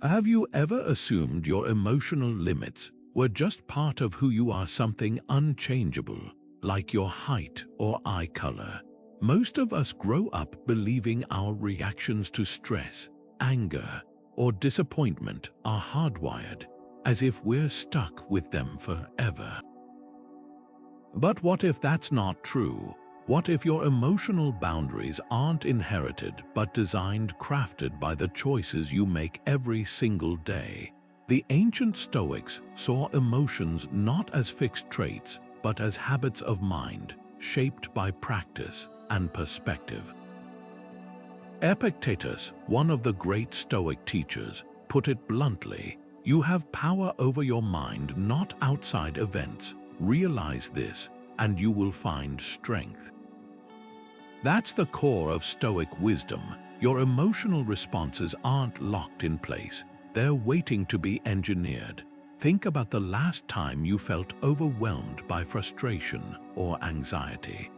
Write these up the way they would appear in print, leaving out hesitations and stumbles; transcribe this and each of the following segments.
Have you ever assumed your emotional limits were just part of who you are, something unchangeable, like your height or eye color? Most of us grow up believing our reactions to stress, anger, or disappointment are hardwired, as if we're stuck with them forever. But what if that's not true? What if your emotional boundaries aren't inherited but designed, crafted by the choices you make every single day? The ancient Stoics saw emotions not as fixed traits but as habits of mind, shaped by practice and perspective. Epictetus, one of the great Stoic teachers, put it bluntly: "You have power over your mind, not outside events. Realize this, and you will find strength." That's the core of Stoic wisdom. Your emotional responses aren't locked in place. They're waiting to be engineered. Think about the last time you felt overwhelmed by frustration or anxiety.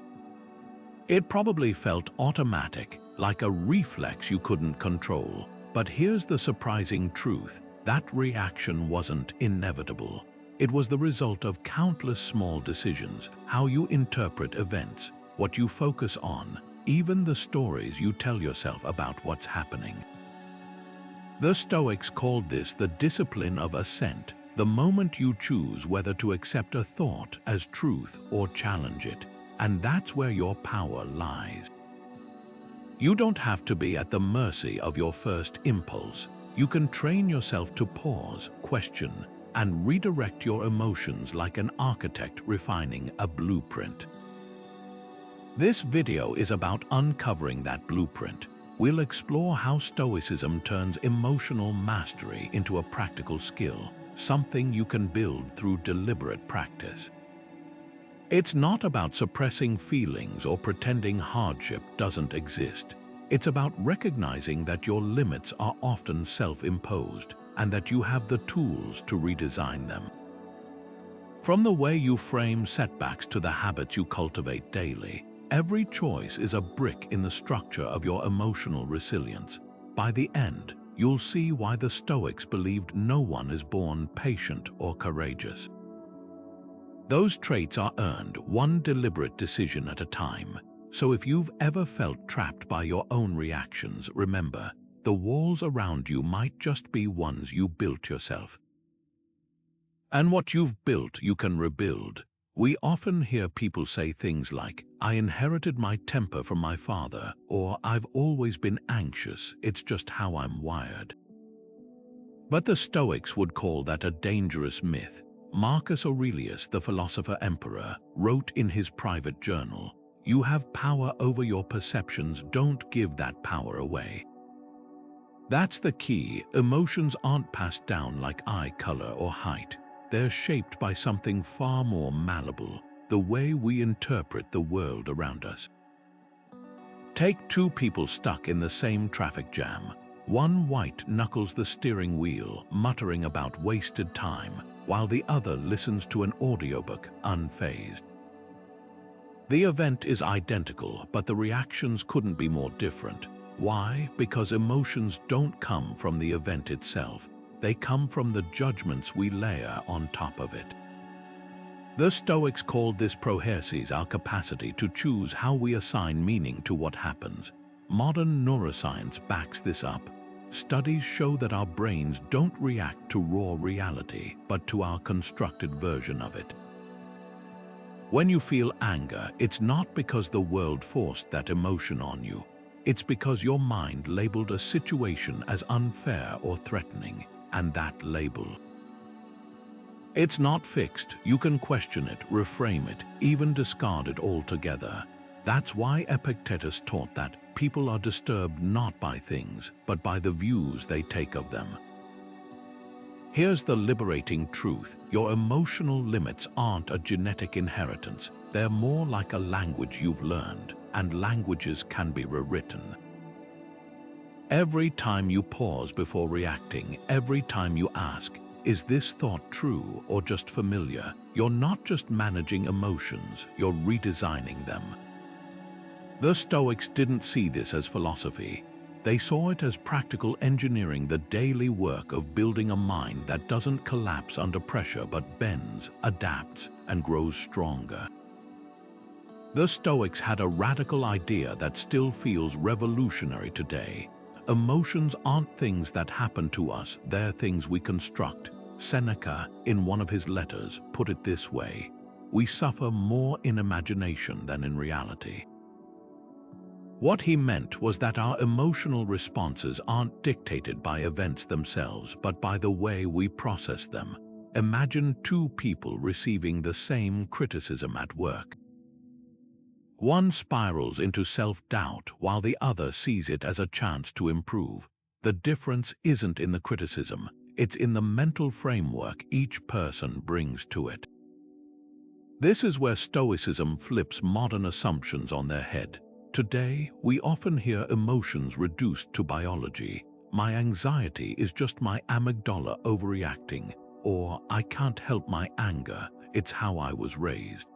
It probably felt automatic, like a reflex you couldn't control. But here's the surprising truth: that reaction wasn't inevitable. It was the result of countless small decisions: how you interpret events, what you focus on, even the stories you tell yourself about what's happening. The Stoics called this the discipline of assent, the moment you choose whether to accept a thought as truth or challenge it. And that's where your power lies. You don't have to be at the mercy of your first impulse. You can train yourself to pause, question, and redirect your emotions like an architect refining a blueprint. This video is about uncovering that blueprint. We'll explore how Stoicism turns emotional mastery into a practical skill, something you can build through deliberate practice. It's not about suppressing feelings or pretending hardship doesn't exist. It's about recognizing that your limits are often self-imposed and that you have the tools to redesign them. From the way you frame setbacks to the habits you cultivate daily, every choice is a brick in the structure of your emotional resilience. By the end, you'll see why the Stoics believed no one is born patient or courageous. Those traits are earned one deliberate decision at a time. So if you've ever felt trapped by your own reactions, remember, the walls around you might just be ones you built yourself. And what you've built, you can rebuild. We often hear people say things like, "I inherited my temper from my father," or "I've always been anxious, it's just how I'm wired." But the Stoics would call that a dangerous myth. Marcus Aurelius, the philosopher-emperor, wrote in his private journal, "You have power over your perceptions, don't give that power away." That's the key. Emotions aren't passed down like eye color or height. They're shaped by something far more malleable: the way we interpret the world around us. Take two people stuck in the same traffic jam. One white knuckles the steering wheel, muttering about wasted time, while the other listens to an audiobook, unfazed. The event is identical, but the reactions couldn't be more different. Why? Because emotions don't come from the event itself. They come from the judgments we layer on top of it. The Stoics called this prohersis, our capacity to choose how we assign meaning to what happens. Modern neuroscience backs this up. Studies show that our brains don't react to raw reality, but to our constructed version of it. When you feel anger, it's not because the world forced that emotion on you. It's because your mind labeled a situation as unfair or threatening, and that label. It's not fixed. You can question it, reframe it, even discard it altogether. That's why Epictetus taught that people are disturbed not by things, but by the views they take of them. Here's the liberating truth: your emotional limits aren't a genetic inheritance. They're more like a language you've learned, and languages can be rewritten. Every time you pause before reacting, every time you ask, "Is this thought true or just familiar?" you're not just managing emotions, you're redesigning them. The Stoics didn't see this as philosophy. They saw it as practical engineering, the daily work of building a mind that doesn't collapse under pressure but bends, adapts, and grows stronger. The Stoics had a radical idea that still feels revolutionary today. Emotions aren't things that happen to us, they're things we construct. Seneca, in one of his letters, put it this way: "We suffer more in imagination than in reality." What he meant was that our emotional responses aren't dictated by events themselves, but by the way we process them. Imagine two people receiving the same criticism at work. One spirals into self-doubt while the other sees it as a chance to improve. The difference isn't in the criticism, it's in the mental framework each person brings to it. This is where Stoicism flips modern assumptions on their head. Today, we often hear emotions reduced to biology. "My anxiety is just my amygdala overreacting," or "I can't help my anger, it's how I was raised."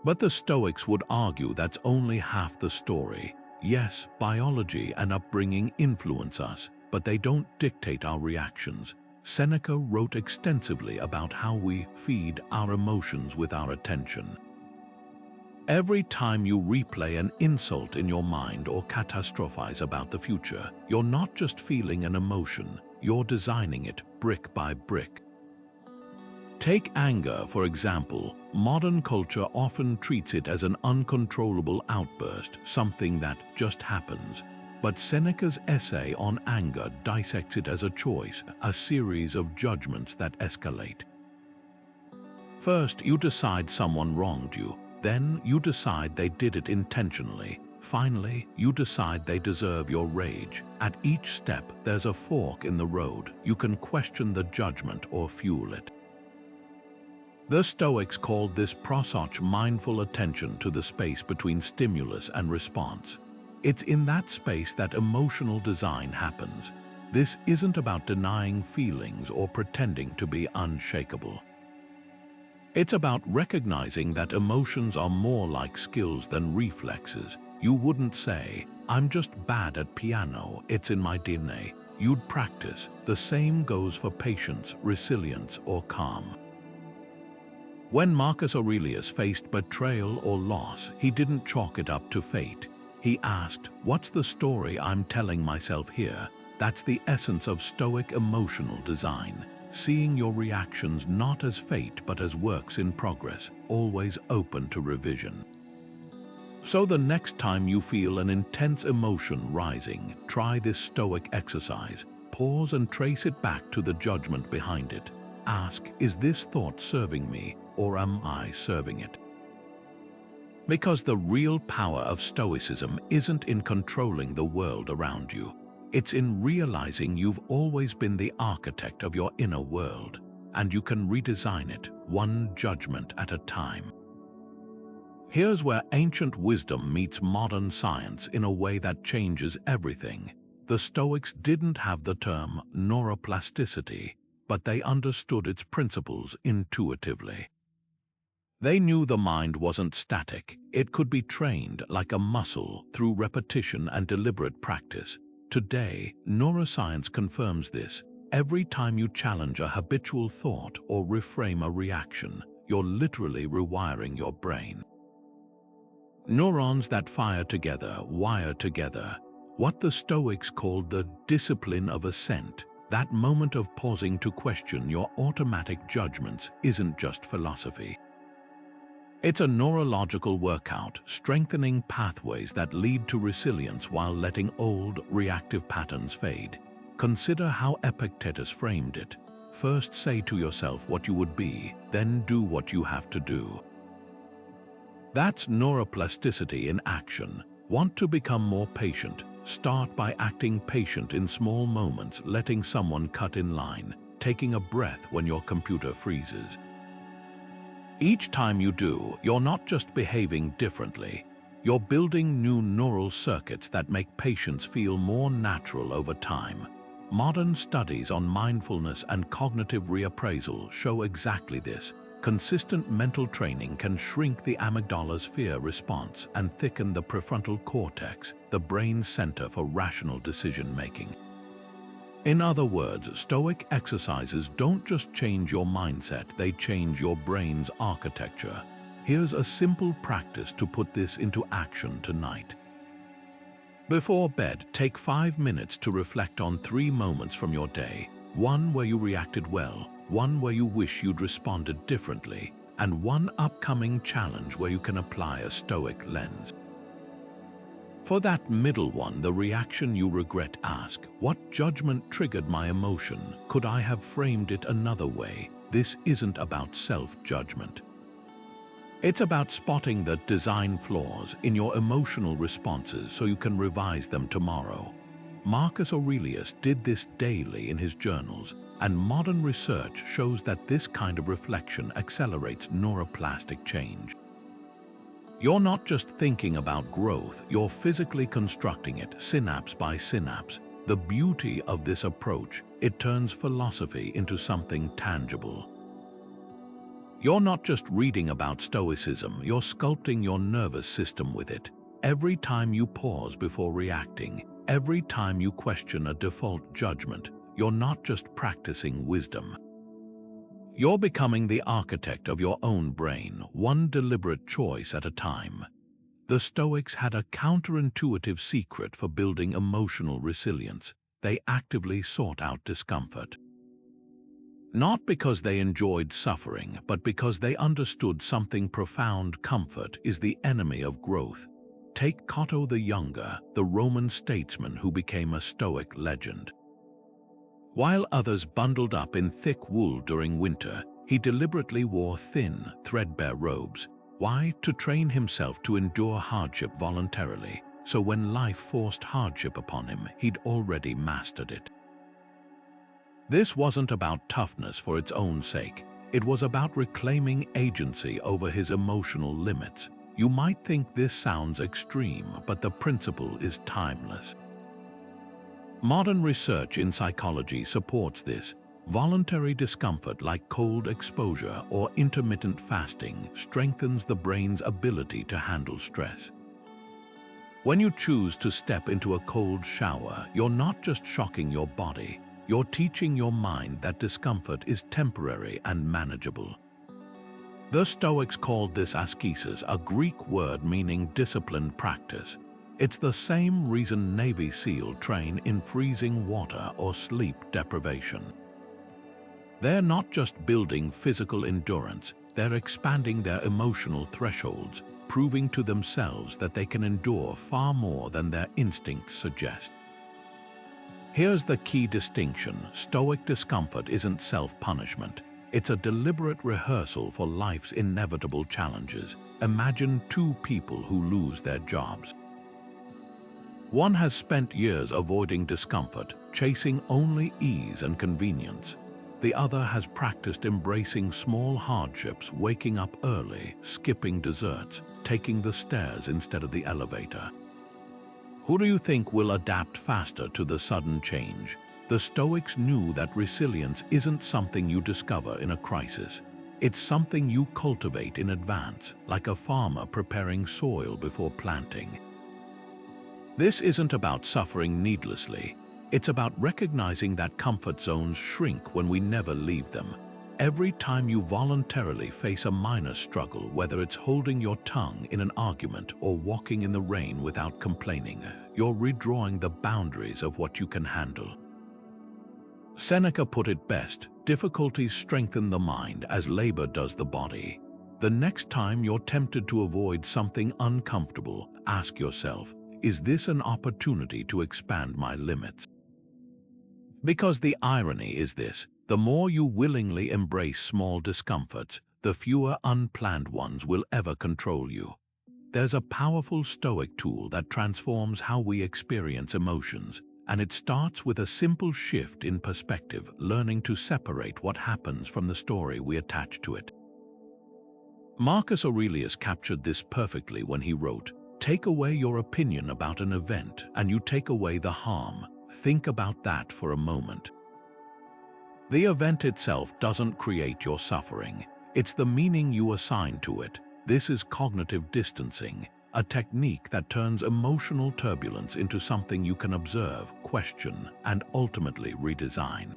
But the Stoics would argue that's only half the story. Yes, biology and upbringing influence us, but they don't dictate our reactions. Seneca wrote extensively about how we feed our emotions with our attention. Every time you replay an insult in your mind or catastrophize about the future, you're not just feeling an emotion, you're designing it brick by brick. Take anger, for example. Modern culture often treats it as an uncontrollable outburst, something that just happens. But Seneca's essay on anger dissects it as a choice, a series of judgments that escalate. First, you decide someone wronged you. Then, you decide they did it intentionally. Finally, you decide they deserve your rage. At each step, there's a fork in the road. You can question the judgment or fuel it. The Stoics called this prosoph, mindful attention to the space between stimulus and response. It's in that space that emotional design happens. This isn't about denying feelings or pretending to be unshakable. It's about recognizing that emotions are more like skills than reflexes. You wouldn't say, "I'm just bad at piano, it's in my DNA." You'd practice. The same goes for patience, resilience, or calm. When Marcus Aurelius faced betrayal or loss, he didn't chalk it up to fate. He asked, "What's the story I'm telling myself here?" That's the essence of Stoic emotional design. Seeing your reactions not as fate but as works in progress, always open to revision. So the next time you feel an intense emotion rising, try this Stoic exercise. Pause and trace it back to the judgment behind it. Ask, is this thought serving me, or am I serving it? Because the real power of Stoicism isn't in controlling the world around you. It's in realizing you've always been the architect of your inner world, and you can redesign it one judgment at a time. Here's where ancient wisdom meets modern science in a way that changes everything. The Stoics didn't have the term neuroplasticity, but they understood its principles intuitively. They knew the mind wasn't static. It could be trained like a muscle through repetition and deliberate practice. Today, neuroscience confirms this. Every time you challenge a habitual thought or reframe a reaction, you're literally rewiring your brain. Neurons that fire together wire together. What the Stoics called the discipline of assent, that moment of pausing to question your automatic judgments, isn't just philosophy. It's a neurological workout, strengthening pathways that lead to resilience while letting old, reactive patterns fade. Consider how Epictetus framed it. First say to yourself what you would be, then do what you have to do. That's neuroplasticity in action. Want to become more patient? Start by acting patient in small moments, letting someone cut in line, taking a breath when your computer freezes. Each time you do, you're not just behaving differently. You're building new neural circuits that make patience feel more natural over time. Modern studies on mindfulness and cognitive reappraisal show exactly this. Consistent mental training can shrink the amygdala's fear response and thicken the prefrontal cortex, the brain's center for rational decision-making. In other words, Stoic exercises don't just change your mindset, they change your brain's architecture. Here's a simple practice to put this into action tonight. Before bed, take 5 minutes to reflect on 3 moments from your day. One where you reacted well, one where you wish you'd responded differently, and one upcoming challenge where you can apply a Stoic lens. For that middle one, the reaction you regret, ask, what judgment triggered my emotion? Could I have framed it another way? This isn't about self-judgment. It's about spotting the design flaws in your emotional responses so you can revise them tomorrow. Marcus Aurelius did this daily in his journals, and modern research shows that this kind of reflection accelerates neuroplastic change. You're not just thinking about growth, you're physically constructing it, synapse by synapse. The beauty of this approach, it turns philosophy into something tangible. You're not just reading about Stoicism, you're sculpting your nervous system with it. Every time you pause before reacting, every time you question a default judgment, you're not just practicing wisdom. You're becoming the architect of your own brain, one deliberate choice at a time. The Stoics had a counterintuitive secret for building emotional resilience. They actively sought out discomfort. Not because they enjoyed suffering, but because they understood something profound: comfort is the enemy of growth. Take Cato the Younger, the Roman statesman who became a Stoic legend. While others bundled up in thick wool during winter, he deliberately wore thin, threadbare robes. Why? To train himself to endure hardship voluntarily, so when life forced hardship upon him, he'd already mastered it. This wasn't about toughness for its own sake. It was about reclaiming agency over his emotional limits. You might think this sounds extreme, but the principle is timeless. Modern research in psychology supports this. Voluntary discomfort like cold exposure or intermittent fasting strengthens the brain's ability to handle stress. When you choose to step into a cold shower, you're not just shocking your body, you're teaching your mind that discomfort is temporary and manageable. The Stoics called this askesis, a Greek word meaning disciplined practice. It's the same reason Navy SEAL train in freezing water or sleep deprivation. They're not just building physical endurance, they're expanding their emotional thresholds, proving to themselves that they can endure far more than their instincts suggest. Here's the key distinction: Stoic discomfort isn't self-punishment. It's a deliberate rehearsal for life's inevitable challenges. Imagine 2 people who lose their jobs. One has spent years avoiding discomfort, chasing only ease and convenience. The other has practiced embracing small hardships, waking up early, skipping desserts, taking the stairs instead of the elevator. Who do you think will adapt faster to the sudden change? The Stoics knew that resilience isn't something you discover in a crisis. It's something you cultivate in advance, like a farmer preparing soil before planting. This isn't about suffering needlessly. It's about recognizing that comfort zones shrink when we never leave them. Every time you voluntarily face a minor struggle, whether it's holding your tongue in an argument or walking in the rain without complaining, you're redrawing the boundaries of what you can handle. Seneca put it best: difficulties strengthen the mind as labor does the body. The next time you're tempted to avoid something uncomfortable, ask yourself, is this an opportunity to expand my limits? Because the irony is this: the more you willingly embrace small discomforts, the fewer unplanned ones will ever control you. There's a powerful Stoic tool that transforms how we experience emotions, and it starts with a simple shift in perspective, learning to separate what happens from the story we attach to it. Marcus Aurelius captured this perfectly when he wrote, "Take away your opinion about an event, and you take away the harm. Think about that for a moment." The event itself doesn't create your suffering. It's the meaning you assign to it. This is cognitive distancing, a technique that turns emotional turbulence into something you can observe, question, and ultimately redesign.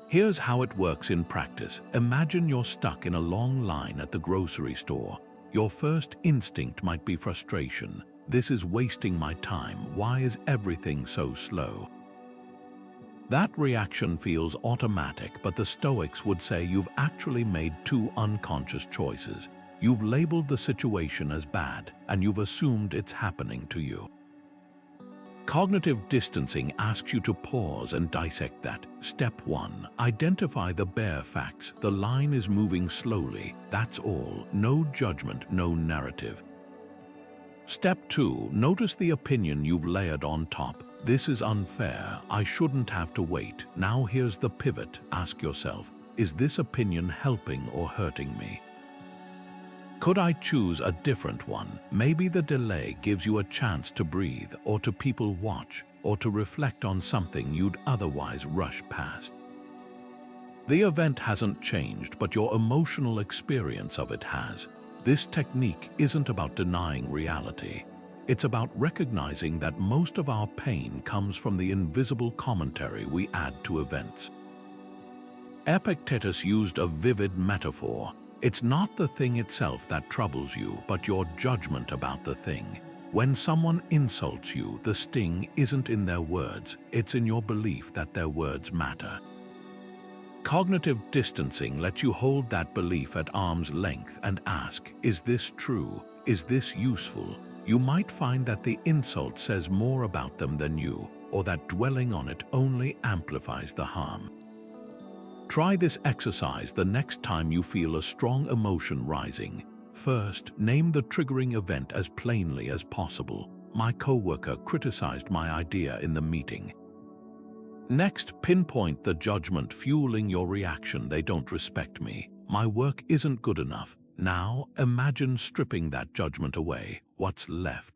Here's how it works in practice. Imagine you're stuck in a long line at the grocery store. Your first instinct might be frustration. This is wasting my time. Why is everything so slow? That reaction feels automatic, but the Stoics would say you've actually made two unconscious choices. You've labeled the situation as bad, and you've assumed it's happening to you. Cognitive distancing asks you to pause and dissect that. Step 1. Identify the bare facts. The line is moving slowly. That's all. No judgment, no narrative. Step 2. Notice the opinion you've layered on top. This is unfair. I shouldn't have to wait. Now here's the pivot. Ask yourself, is this opinion helping or hurting me? Could I choose a different one? Maybe the delay gives you a chance to breathe, or to people watch, or to reflect on something you'd otherwise rush past. The event hasn't changed, but your emotional experience of it has. This technique isn't about denying reality. It's about recognizing that most of our pain comes from the invisible commentary we add to events. Epictetus used a vivid metaphor. It's not the thing itself that troubles you, but your judgment about the thing. When someone insults you, the sting isn't in their words, it's in your belief that their words matter. Cognitive distancing lets you hold that belief at arm's length and ask, is this true? Is this useful? You might find that the insult says more about them than you, or that dwelling on it only amplifies the harm. Try this exercise the next time you feel a strong emotion rising. First, name the triggering event as plainly as possible. My coworker criticized my idea in the meeting. Next, pinpoint the judgment fueling your reaction. They don't respect me. My work isn't good enough. Now, imagine stripping that judgment away. What's left?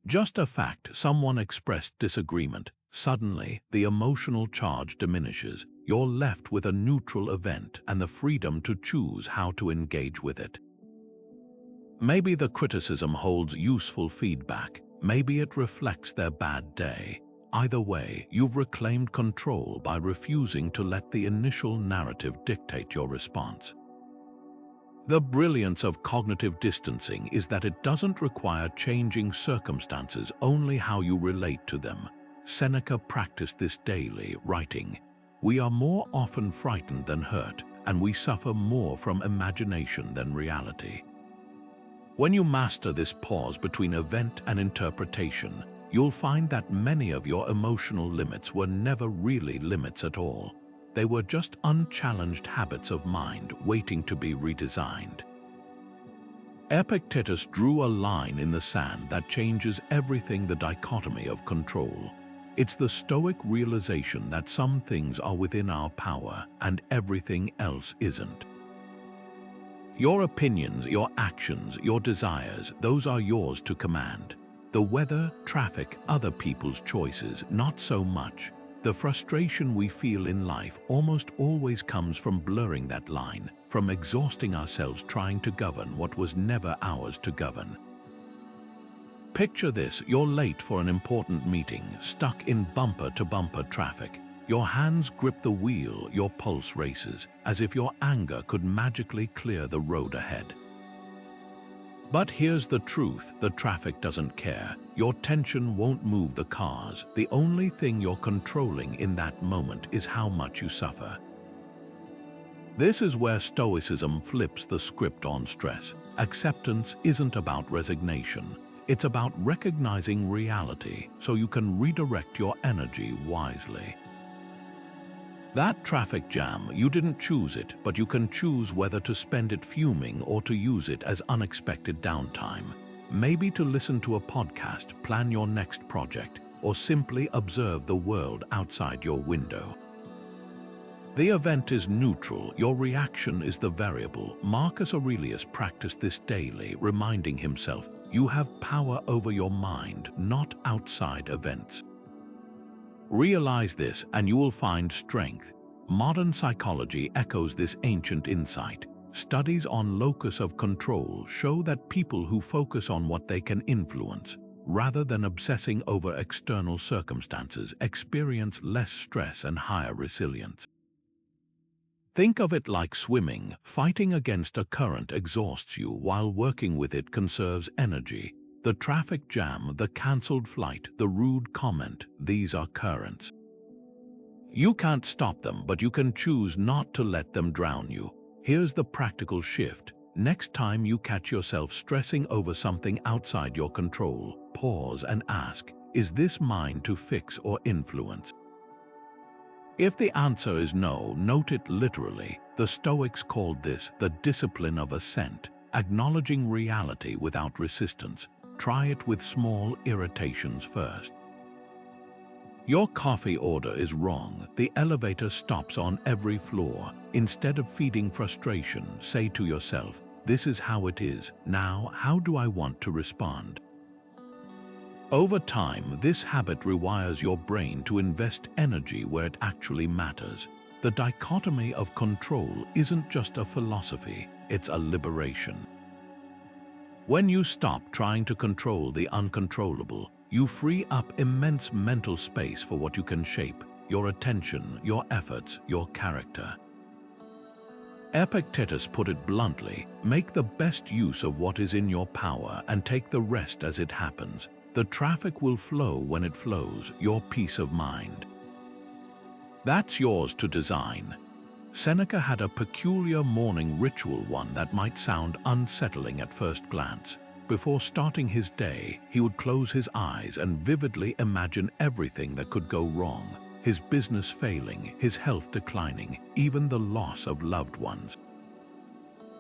Just a fact. Someone expressed disagreement. Suddenly, the emotional charge diminishes. You're left with a neutral event and the freedom to choose how to engage with it. Maybe the criticism holds useful feedback. Maybe it reflects their bad day. Either way, you've reclaimed control by refusing to let the initial narrative dictate your response. The brilliance of cognitive distancing is that it doesn't require changing circumstances, only how you relate to them. Seneca practiced this daily, writing, "We are more often frightened than hurt, and we suffer more from imagination than reality." When you master this pause between event and interpretation, you'll find that many of your emotional limits were never really limits at all. They were just unchallenged habits of mind waiting to be redesigned. Epictetus drew a line in the sand that changes everything: the dichotomy of control. It's the Stoic realization that some things are within our power and everything else isn't. Your opinions, your actions, your desires, those are yours to command. The weather, traffic, other people's choices, not so much. The frustration we feel in life almost always comes from blurring that line, from exhausting ourselves trying to govern what was never ours to govern. Picture this: you're late for an important meeting, stuck in bumper-to-bumper traffic. Your hands grip the wheel, your pulse races, as if your anger could magically clear the road ahead. But here's the truth: the traffic doesn't care. Your tension won't move the cars. The only thing you're controlling in that moment is how much you suffer. This is where Stoicism flips the script on stress. Acceptance isn't about resignation. It's about recognizing reality so you can redirect your energy wisely. That traffic jam, you didn't choose it, but you can choose whether to spend it fuming or to use it as unexpected downtime. Maybe to listen to a podcast, plan your next project, or simply observe the world outside your window. The event is neutral, your reaction is the variable. Marcus Aurelius practiced this daily, reminding himself, you have power over your mind, not outside events. Realize this and you will find strength. Modern psychology echoes this ancient insight. Studies on locus of control show that people who focus on what they can influence, rather than obsessing over external circumstances, experience less stress and higher resilience. Think of it like swimming. Fighting against a current exhausts you, while working with it conserves energy. The traffic jam, the cancelled flight, the rude comment, these are currents. You can't stop them, but you can choose not to let them drown you. Here's the practical shift. Next time you catch yourself stressing over something outside your control, pause and ask, is this mine to fix or influence? If the answer is no, note it literally. The Stoics called this the discipline of assent, acknowledging reality without resistance. Try it with small irritations first. Your coffee order is wrong. The elevator stops on every floor. Instead of feeding frustration, say to yourself, this is how it is. Now, how do I want to respond? Over time, this habit rewires your brain to invest energy where it actually matters. The dichotomy of control isn't just a philosophy, it's a liberation. When you stop trying to control the uncontrollable, you free up immense mental space for what you can shape: your attention, your efforts, your character. Epictetus put it bluntly, make the best use of what is in your power and take the rest as it happens. The traffic will flow when it flows, your peace of mind. That's yours to design. Seneca had a peculiar morning ritual, one that might sound unsettling at first glance. Before starting his day, he would close his eyes and vividly imagine everything that could go wrong: his business failing, his health declining, even the loss of loved ones.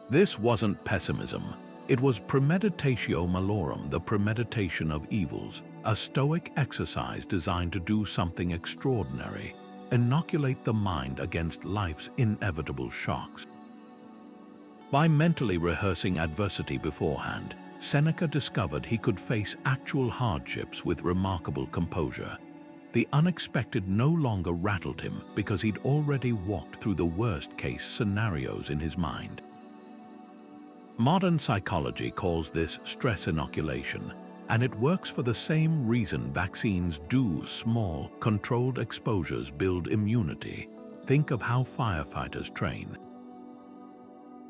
This wasn't pessimism. It was premeditatio malorum, the premeditation of evils, a Stoic exercise designed to do something extraordinary: inoculate the mind against life's inevitable shocks. By mentally rehearsing adversity beforehand, Seneca discovered he could face actual hardships with remarkable composure. The unexpected no longer rattled him because he'd already walked through the worst-case scenarios in his mind. Modern psychology calls this stress inoculation, and it works for the same reason vaccines do. Small, controlled exposures build immunity. Think of how firefighters train.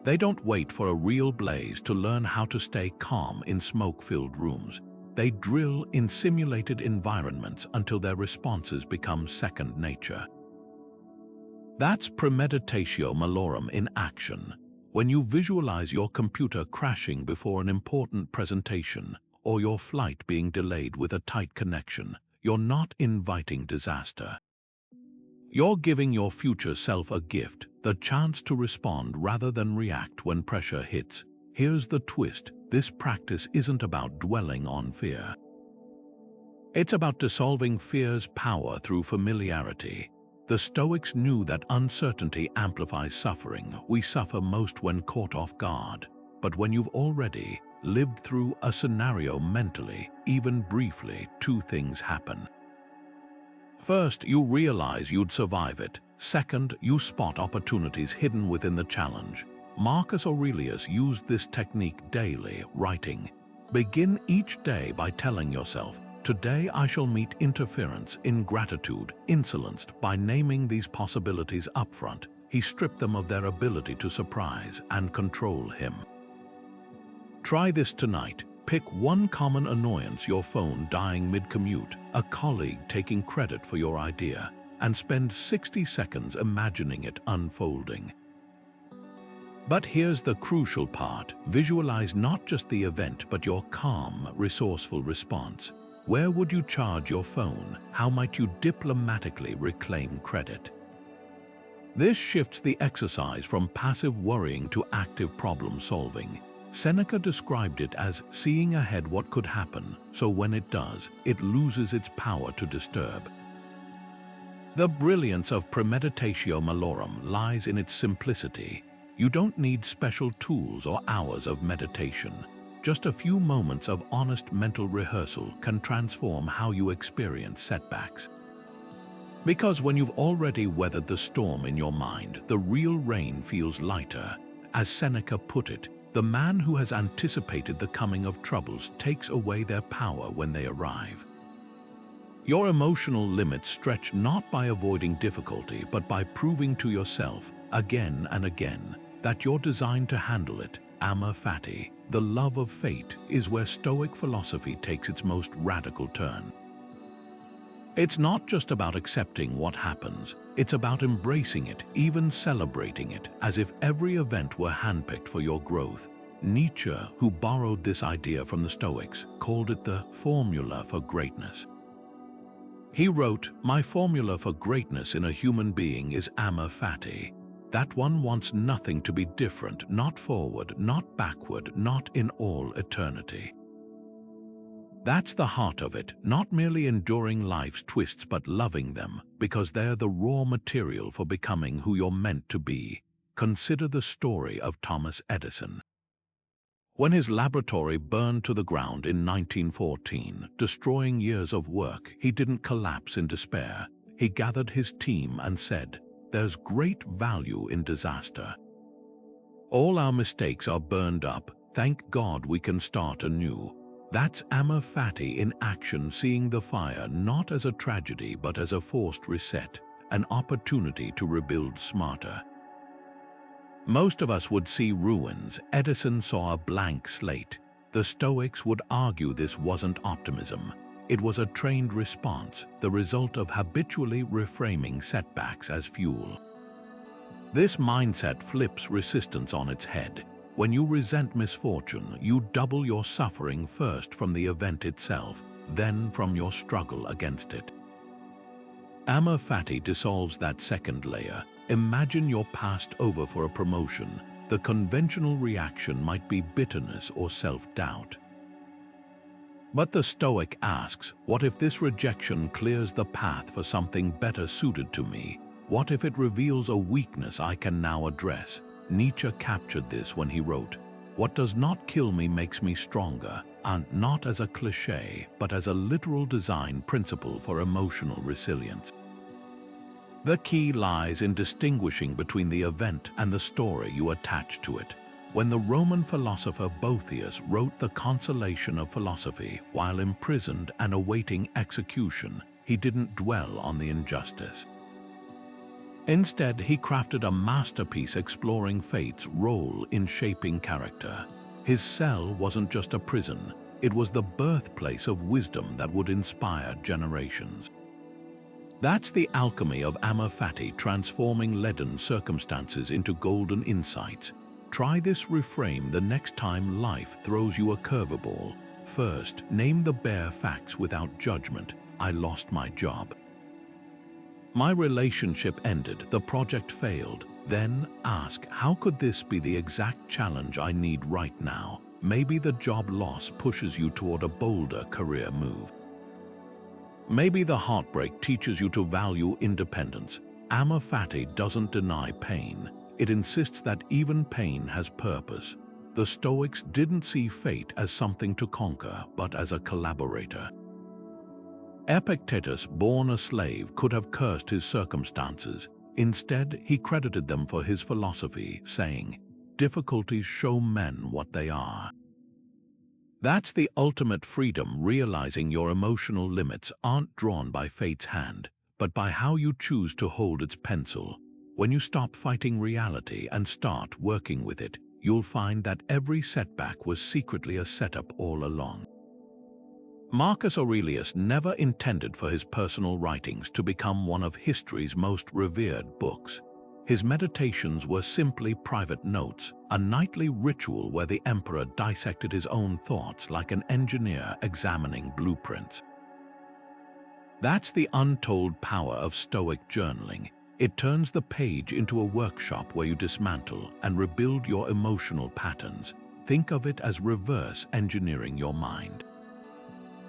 They don't wait for a real blaze to learn how to stay calm in smoke-filled rooms. They drill in simulated environments until their responses become second nature. That's premeditatio malorum in action. When you visualize your computer crashing before an important presentation, or your flight being delayed with a tight connection, you're not inviting disaster. You're giving your future self a gift, the chance to respond rather than react when pressure hits. Here's the twist: this practice isn't about dwelling on fear. It's about dissolving fear's power through familiarity. The Stoics knew that uncertainty amplifies suffering. We suffer most when caught off guard. But when you've already lived through a scenario mentally, even briefly, two things happen. First, you realize you'd survive it. Second, you spot opportunities hidden within the challenge. Marcus Aurelius used this technique daily, writing, "Begin each day by telling yourself, today I shall meet interference, ingratitude, insolence." By naming these possibilities upfront, he stripped them of their ability to surprise and control him. Try this tonight. Pick one common annoyance: your phone dying mid-commute, a colleague taking credit for your idea, and spend 60 seconds imagining it unfolding. But here's the crucial part: visualize not just the event but your calm, resourceful response. Where would you charge your phone? How might you diplomatically reclaim credit? This shifts the exercise from passive worrying to active problem solving. Seneca described it as seeing ahead what could happen, so when it does, it loses its power to disturb. The brilliance of premeditatio malorum lies in its simplicity. You don't need special tools or hours of meditation. Just a few moments of honest mental rehearsal can transform how you experience setbacks. Because when you've already weathered the storm in your mind, the real rain feels lighter. As Seneca put it, the man who has anticipated the coming of troubles takes away their power when they arrive. Your emotional limits stretch not by avoiding difficulty, but by proving to yourself, again and again, that you're designed to handle it. Amor fati, the love of fate, is where Stoic philosophy takes its most radical turn. It's not just about accepting what happens, it's about embracing it, even celebrating it, as if every event were handpicked for your growth. Nietzsche, who borrowed this idea from the Stoics, called it the formula for greatness. He wrote, "My formula for greatness in a human being is amor fati, that one wants nothing to be different, not forward, not backward, not in all eternity." That's the heart of it, not merely enduring life's twists but loving them, because they're the raw material for becoming who you're meant to be. Consider the story of Thomas Edison. When his laboratory burned to the ground in 1914, destroying years of work, he didn't collapse in despair. He gathered his team and said, "There's great value in disaster. All our mistakes are burned up. Thank God we can start anew." That's amor fati in action, seeing the fire not as a tragedy but as a forced reset, an opportunity to rebuild smarter. Most of us would see ruins. Edison saw a blank slate. The Stoics would argue this wasn't optimism. It was a trained response, the result of habitually reframing setbacks as fuel. This mindset flips resistance on its head. When you resent misfortune, you double your suffering, first from the event itself, then from your struggle against it. Amor fati dissolves that second layer. Imagine you're passed over for a promotion. The conventional reaction might be bitterness or self-doubt. But the Stoic asks, what if this rejection clears the path for something better suited to me? What if it reveals a weakness I can now address? Nietzsche captured this when he wrote, "What does not kill me makes me stronger," and not as a cliché, but as a literal design principle for emotional resilience. The key lies in distinguishing between the event and the story you attach to it. When the Roman philosopher Boethius wrote The Consolation of Philosophy while imprisoned and awaiting execution, he didn't dwell on the injustice. Instead, he crafted a masterpiece exploring fate's role in shaping character. His cell wasn't just a prison, it was the birthplace of wisdom that would inspire generations. That's the alchemy of amor fati, transforming leaden circumstances into golden insights. Try this reframe the next time life throws you a curveball. First, name the bare facts without judgment. I lost my job. My relationship ended, the project failed. Then ask, how could this be the exact challenge I need right now? Maybe the job loss pushes you toward a bolder career move. Maybe the heartbreak teaches you to value independence. Amor fati doesn't deny pain. It insists that even pain has purpose. The Stoics didn't see fate as something to conquer, but as a collaborator. Epictetus, born a slave, could have cursed his circumstances. Instead, he credited them for his philosophy, saying, "Difficulties show men what they are." That's the ultimate freedom, realizing your emotional limits aren't drawn by fate's hand, but by how you choose to hold its pencil. When you stop fighting reality and start working with it, you'll find that every setback was secretly a setup all along. Marcus Aurelius never intended for his personal writings to become one of history's most revered books. His meditations were simply private notes, a nightly ritual where the emperor dissected his own thoughts like an engineer examining blueprints. That's the untold power of Stoic journaling. It turns the page into a workshop where you dismantle and rebuild your emotional patterns. Think of it as reverse engineering your mind.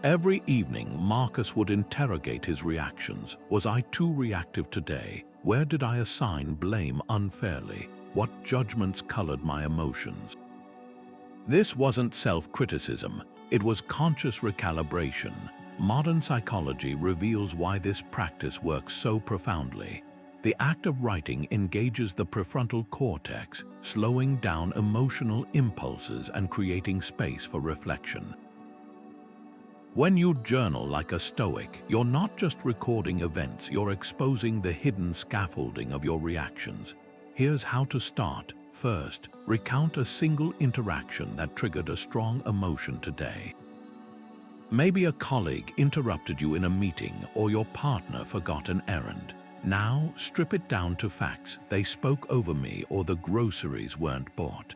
Every evening, Marcus would interrogate his reactions. Was I too reactive today? Where did I assign blame unfairly? What judgments colored my emotions? This wasn't self-criticism, it was conscious recalibration. Modern psychology reveals why this practice works so profoundly. The act of writing engages the prefrontal cortex, slowing down emotional impulses and creating space for reflection. When you journal like a Stoic, you're not just recording events, you're exposing the hidden scaffolding of your reactions. Here's how to start. First, recount a single interaction that triggered a strong emotion today. Maybe a colleague interrupted you in a meeting or your partner forgot an errand. Now, strip it down to facts. They spoke over me or the groceries weren't bought.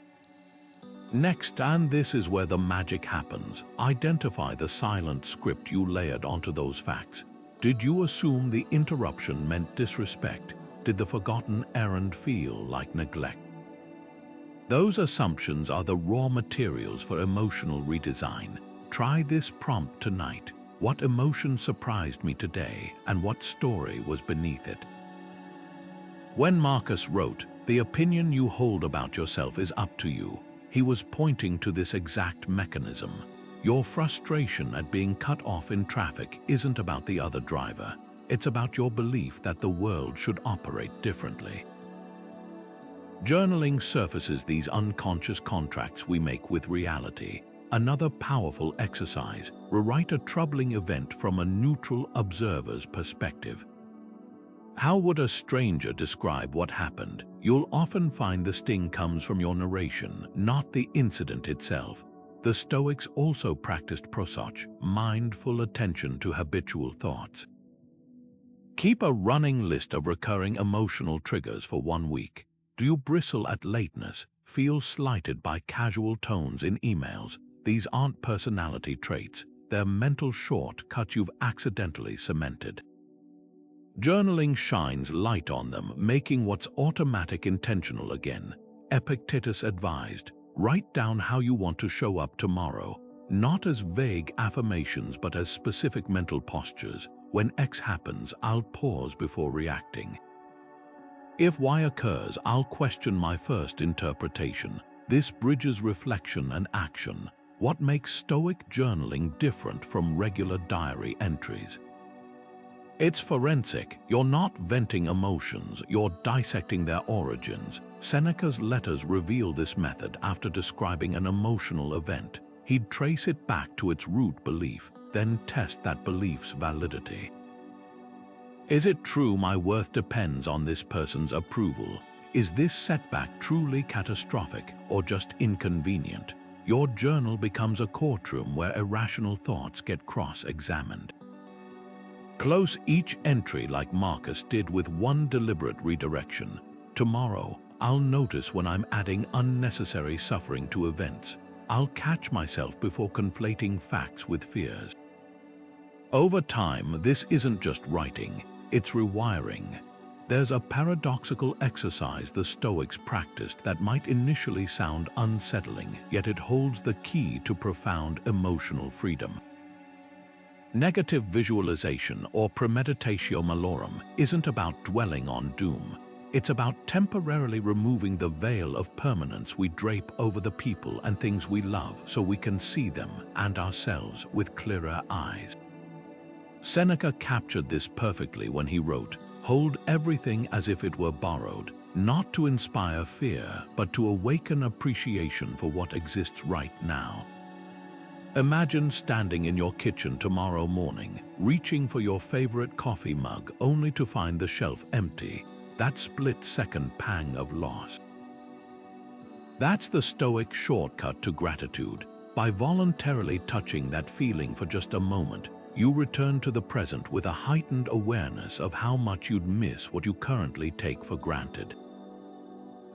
Next, and this is where the magic happens, identify the silent script you layered onto those facts. Did you assume the interruption meant disrespect? Did the forgotten errand feel like neglect? Those assumptions are the raw materials for emotional redesign. Try this prompt tonight. What emotion surprised me today, and what story was beneath it? When Marcus wrote, "The opinion you hold about yourself is up to you," he was pointing to this exact mechanism. Your frustration at being cut off in traffic isn't about the other driver. It's about your belief that the world should operate differently. Journaling surfaces these unconscious contracts we make with reality. Another powerful exercise, rewrite a troubling event from a neutral observer's perspective. How would a stranger describe what happened? You'll often find the sting comes from your narration, not the incident itself. The Stoics also practiced prosoch, mindful attention to habitual thoughts. Keep a running list of recurring emotional triggers for 1 week. Do you bristle at lateness, feel slighted by casual tones in emails? These aren't personality traits, they're mental shortcuts you've accidentally cemented. Journaling shines light on them, making what's automatic intentional again. Epictetus advised, write down how you want to show up tomorrow, not as vague affirmations but as specific mental postures. When X happens, I'll pause before reacting. If Y occurs, I'll question my first interpretation. This bridges reflection and action. What makes Stoic journaling different from regular diary entries? It's forensic. You're not venting emotions, you're dissecting their origins. Seneca's letters reveal this method after describing an emotional event. He'd trace it back to its root belief, then test that belief's validity. Is it true my worth depends on this person's approval? Is this setback truly catastrophic or just inconvenient? Your journal becomes a courtroom where irrational thoughts get cross-examined. Close each entry like Marcus did with one deliberate redirection. Tomorrow, I'll notice when I'm adding unnecessary suffering to events. I'll catch myself before conflating facts with fears. Over time, this isn't just writing, it's rewiring. There's a paradoxical exercise the Stoics practiced that might initially sound unsettling, yet it holds the key to profound emotional freedom. Negative visualization, or premeditatio malorum, isn't about dwelling on doom. It's about temporarily removing the veil of permanence we drape over the people and things we love so we can see them and ourselves with clearer eyes. Seneca captured this perfectly when he wrote, "Hold everything as if it were borrowed, not to inspire fear, but to awaken appreciation for what exists right now." Imagine standing in your kitchen tomorrow morning, reaching for your favorite coffee mug only to find the shelf empty. That split-second pang of loss. That's the Stoic shortcut to gratitude. By voluntarily touching that feeling for just a moment, you return to the present with a heightened awareness of how much you'd miss what you currently take for granted.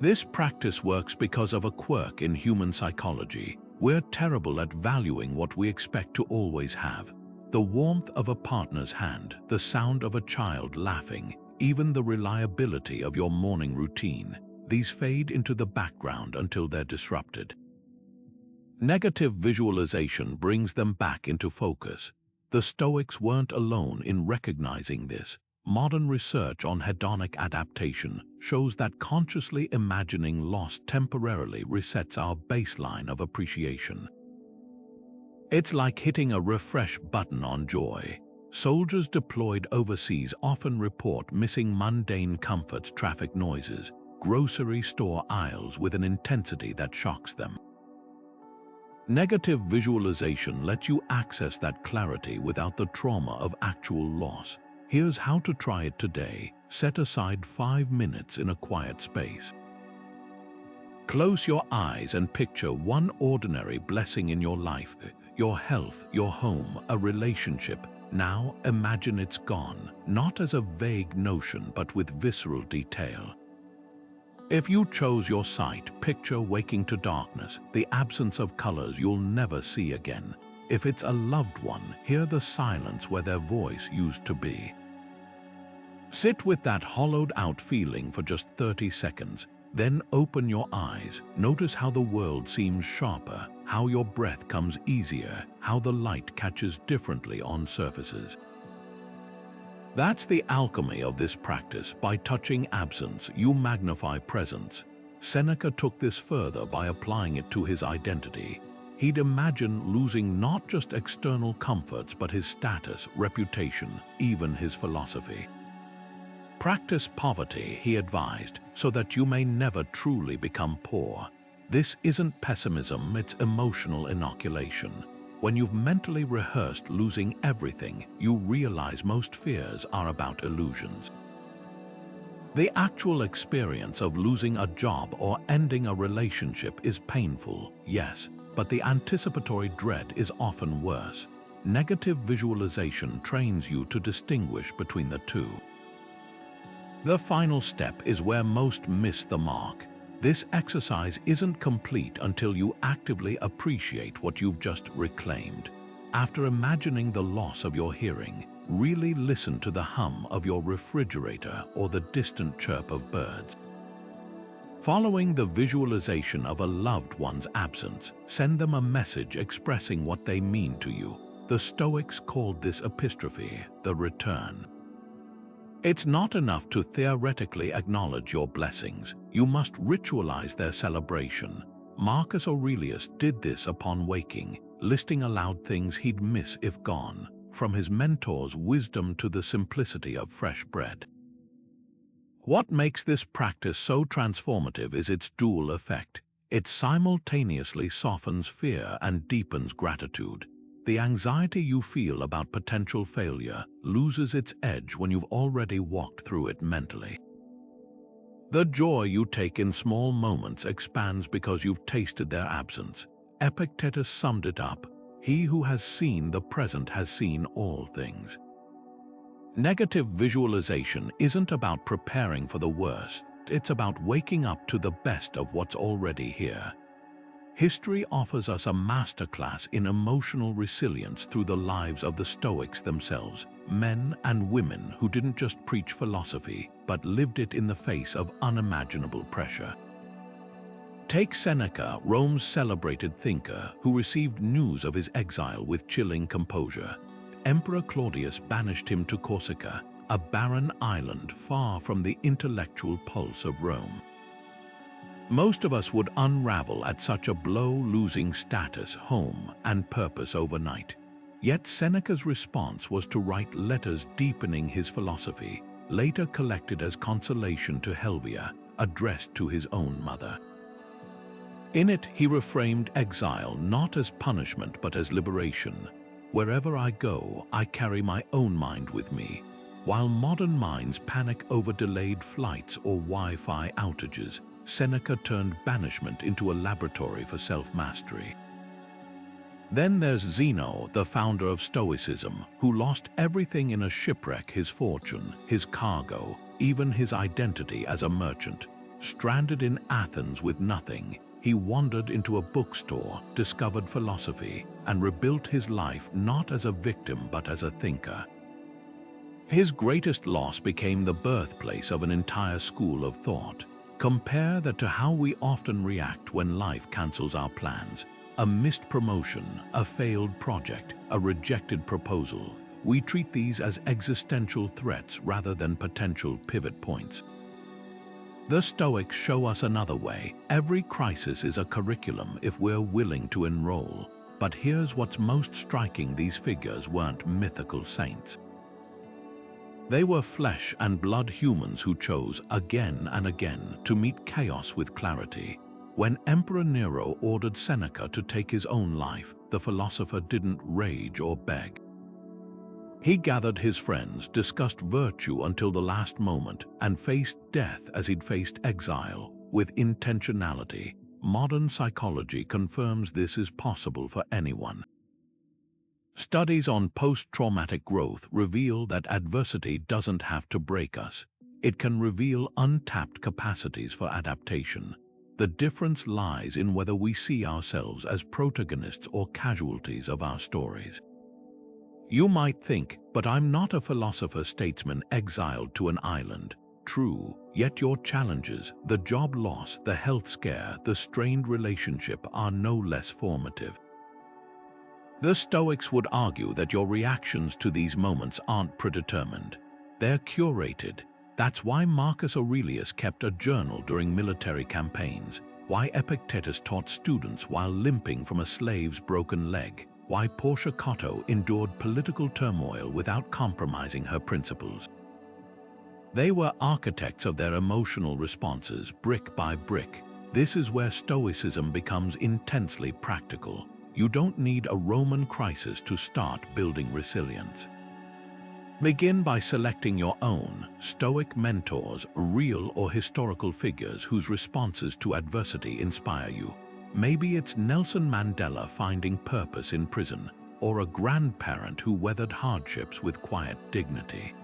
This practice works because of a quirk in human psychology. We're terrible at valuing what we expect to always have. The warmth of a partner's hand, the sound of a child laughing, even the reliability of your morning routine. These fade into the background until they're disrupted. Negative visualization brings them back into focus. The Stoics weren't alone in recognizing this. Modern research on hedonic adaptation shows that consciously imagining loss temporarily resets our baseline of appreciation. It's like hitting a refresh button on joy. Soldiers deployed overseas often report missing mundane comforts, traffic noises, grocery store aisles with an intensity that shocks them. Negative visualization lets you access that clarity without the trauma of actual loss. Here's how to try it today. Set aside 5 minutes in a quiet space. Close your eyes and picture one ordinary blessing in your life, your health, your home, a relationship. Now imagine it's gone, not as a vague notion but with visceral detail. If you chose your sight, picture waking to darkness, the absence of colors you'll never see again. If it's a loved one, hear the silence where their voice used to be. Sit with that hollowed-out feeling for just 30 seconds, then open your eyes. Notice how the world seems sharper, how your breath comes easier, how the light catches differently on surfaces. That's the alchemy of this practice. By touching absence, you magnify presence. Seneca took this further by applying it to his identity. He'd imagine losing not just external comforts but his status, reputation, even his philosophy. Practice poverty, he advised, so that you may never truly become poor. This isn't pessimism, it's emotional inoculation. When you've mentally rehearsed losing everything, you realize most fears are about illusions. The actual experience of losing a job or ending a relationship is painful, yes, but the anticipatory dread is often worse. Negative visualization trains you to distinguish between the two. The final step is where most miss the mark. This exercise isn't complete until you actively appreciate what you've just reclaimed. After imagining the loss of your hearing, really listen to the hum of your refrigerator or the distant chirp of birds. Following the visualization of a loved one's absence, send them a message expressing what they mean to you. The Stoics called this epistrophe, the return. It's not enough to theoretically acknowledge your blessings. You must ritualize their celebration. Marcus Aurelius did this upon waking, listing aloud things he'd miss if gone, from his mentor's wisdom to the simplicity of fresh bread. What makes this practice so transformative is its dual effect. It simultaneously softens fear and deepens gratitude. The anxiety you feel about potential failure loses its edge when you've already walked through it mentally. The joy you take in small moments expands because you've tasted their absence. Epictetus summed it up: "He who has seen the present has seen all things." Negative visualization isn't about preparing for the worst, it's about waking up to the best of what's already here. History offers us a masterclass in emotional resilience through the lives of the Stoics themselves, men and women who didn't just preach philosophy, but lived it in the face of unimaginable pressure. Take Seneca, Rome's celebrated thinker, who received news of his exile with chilling composure. Emperor Claudius banished him to Corsica, a barren island far from the intellectual pulse of Rome. Most of us would unravel at such a blow, losing status, home, and purpose overnight. Yet Seneca's response was to write letters deepening his philosophy, later collected as consolation to Helvia, addressed to his own mother. In it, he reframed exile not as punishment but as liberation. "Wherever I go, I carry my own mind with me." While modern minds panic over delayed flights or Wi-Fi outages, Seneca turned banishment into a laboratory for self-mastery. Then there's Zeno, the founder of Stoicism, who lost everything in a shipwreck: his fortune, his cargo, even his identity as a merchant. Stranded in Athens with nothing, he wandered into a bookstore, discovered philosophy, and rebuilt his life not as a victim but as a thinker. His greatest loss became the birthplace of an entire school of thought. Compare that to how we often react when life cancels our plans. A missed promotion, a failed project, a rejected proposal. We treat these as existential threats rather than potential pivot points. The Stoics show us another way. Every crisis is a curriculum if we're willing to enroll. But here's what's most striking: these figures weren't mythical saints. They were flesh and blood humans who chose again and again to meet chaos with clarity. When Emperor Nero ordered Seneca to take his own life, the philosopher didn't rage or beg. He gathered his friends, discussed virtue until the last moment, and faced death as he'd faced exile, with intentionality. Modern psychology confirms this is possible for anyone. Studies on post-traumatic growth reveal that adversity doesn't have to break us. It can reveal untapped capacities for adaptation. The difference lies in whether we see ourselves as protagonists or casualties of our stories. You might think, but I'm not a philosopher-statesman exiled to an island. True, yet your challenges, the job loss, the health scare, the strained relationship are no less formative. The Stoics would argue that your reactions to these moments aren't predetermined. They're curated. That's why Marcus Aurelius kept a journal during military campaigns, why Epictetus taught students while limping from a slave's broken leg, why Portia Cato endured political turmoil without compromising her principles. They were architects of their emotional responses, brick by brick. This is where Stoicism becomes intensely practical. You don't need a Roman crisis to start building resilience. Begin by selecting your own Stoic mentors, real or historical figures whose responses to adversity inspire you. Maybe it's Nelson Mandela finding purpose in prison, or a grandparent who weathered hardships with quiet dignity.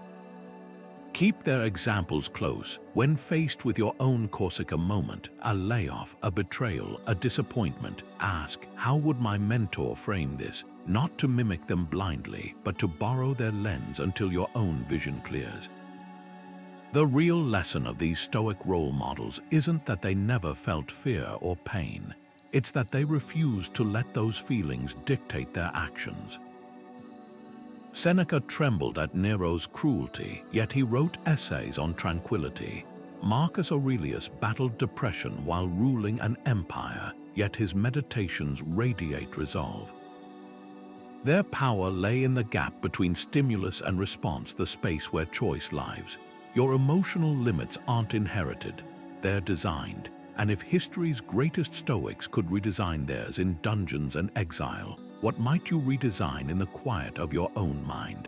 Keep their examples close. When faced with your own Corsica moment, a layoff, a betrayal, a disappointment, ask, how would my mentor frame this? Not to mimic them blindly, but to borrow their lens until your own vision clears. The real lesson of these Stoic role models isn't that they never felt fear or pain. It's that they refused to let those feelings dictate their actions. Seneca trembled at Nero's cruelty, yet he wrote essays on tranquility. Marcus Aurelius battled depression while ruling an empire, yet his meditations radiate resolve. Their power lay in the gap between stimulus and response, the space where choice lives. Your emotional limits aren't inherited, they're designed. And if history's greatest Stoics could redesign theirs in dungeons and exile, what might you redesign in the quiet of your own mind?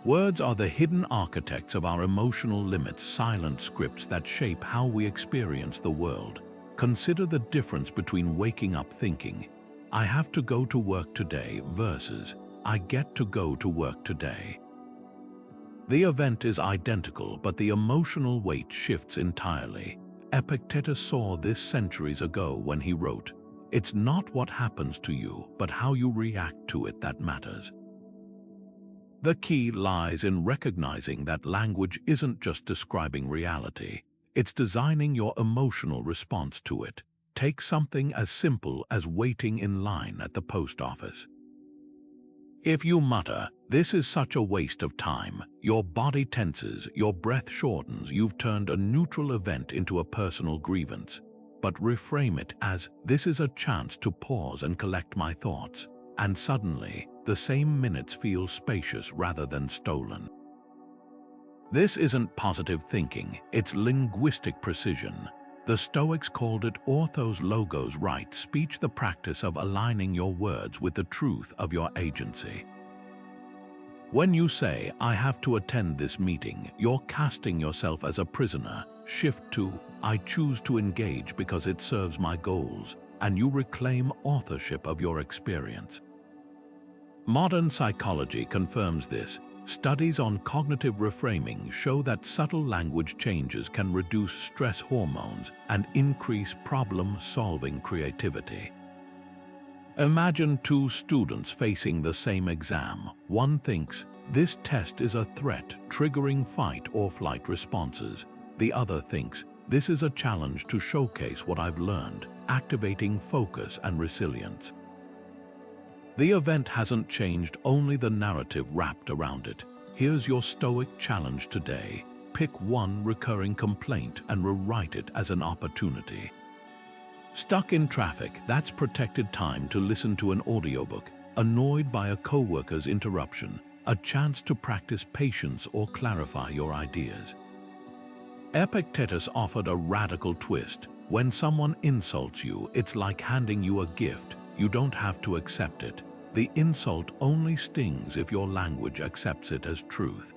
Words are the hidden architects of our emotional limits, silent scripts that shape how we experience the world. Consider the difference between waking up thinking, I have to go to work today, versus, I get to go to work today. The event is identical, but the emotional weight shifts entirely. Epictetus saw this centuries ago when he wrote, "It's not what happens to you, but how you react to it that matters." The key lies in recognizing that language isn't just describing reality, it's designing your emotional response to it. Take something as simple as waiting in line at the post office. If you mutter, "This is such a waste of time," your body tenses, your breath shortens, you've turned a neutral event into a personal grievance. But reframe it as, "This is a chance to pause and collect my thoughts," and suddenly, the same minutes feel spacious rather than stolen. This isn't positive thinking, it's linguistic precision. The Stoics called it orthos logos, right speech, the practice of aligning your words with the truth of your agency. When you say, "I have to attend this meeting," you're casting yourself as a prisoner. Shift to, "I choose to engage because it serves my goals," and you reclaim authorship of your experience. Modern psychology confirms this. Studies on cognitive reframing show that subtle language changes can reduce stress hormones and increase problem-solving creativity. Imagine two students facing the same exam. One thinks, "This test is a threat, triggering fight or flight responses." The other thinks, "This is a challenge to showcase what I've learned," activating focus and resilience. The event hasn't changed, only the narrative wrapped around it. Here's your Stoic challenge today. Pick one recurring complaint and rewrite it as an opportunity. Stuck in traffic, that's protected time to listen to an audiobook. Annoyed by a co-worker's interruption, a chance to practice patience or clarify your ideas. Epictetus offered a radical twist. When someone insults you, it's like handing you a gift. You don't have to accept it. The insult only stings if your language accepts it as truth.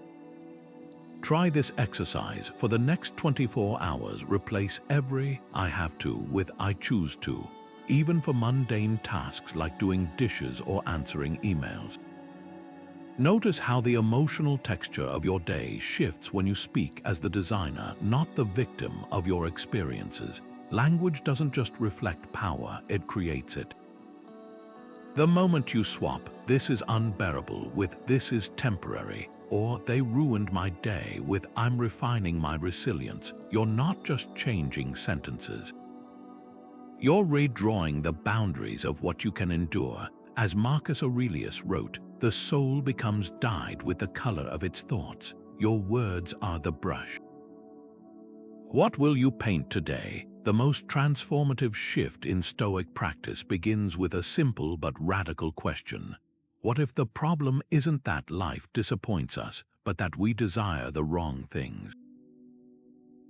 Try this exercise. For the next 24 hours, replace every "I have to" with "I choose to," even for mundane tasks like doing dishes or answering emails. Notice how the emotional texture of your day shifts when you speak as the designer, not the victim of your experiences. Language doesn't just reflect power, it creates it. The moment you swap "this is unbearable" with "this is temporary," or "they ruined my day" with "I'm refining my resilience," you're not just changing sentences. You're redrawing the boundaries of what you can endure. As Marcus Aurelius wrote, "The soul becomes dyed with the color of its thoughts." Your words are the brush. What will you paint today? The most transformative shift in Stoic practice begins with a simple but radical question. What if the problem isn't that life disappoints us, but that we desire the wrong things?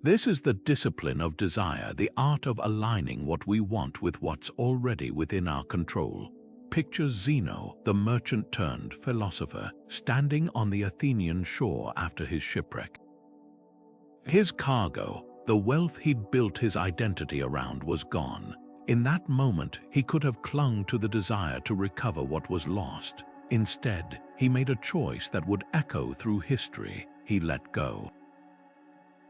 This is the discipline of desire, the art of aligning what we want with what's already within our control. Picture Zeno, the merchant-turned-philosopher, standing on the Athenian shore after his shipwreck. His cargo, the wealth he'd built his identity around, was gone. In that moment, he could have clung to the desire to recover what was lost. Instead, he made a choice that would echo through history. He let go.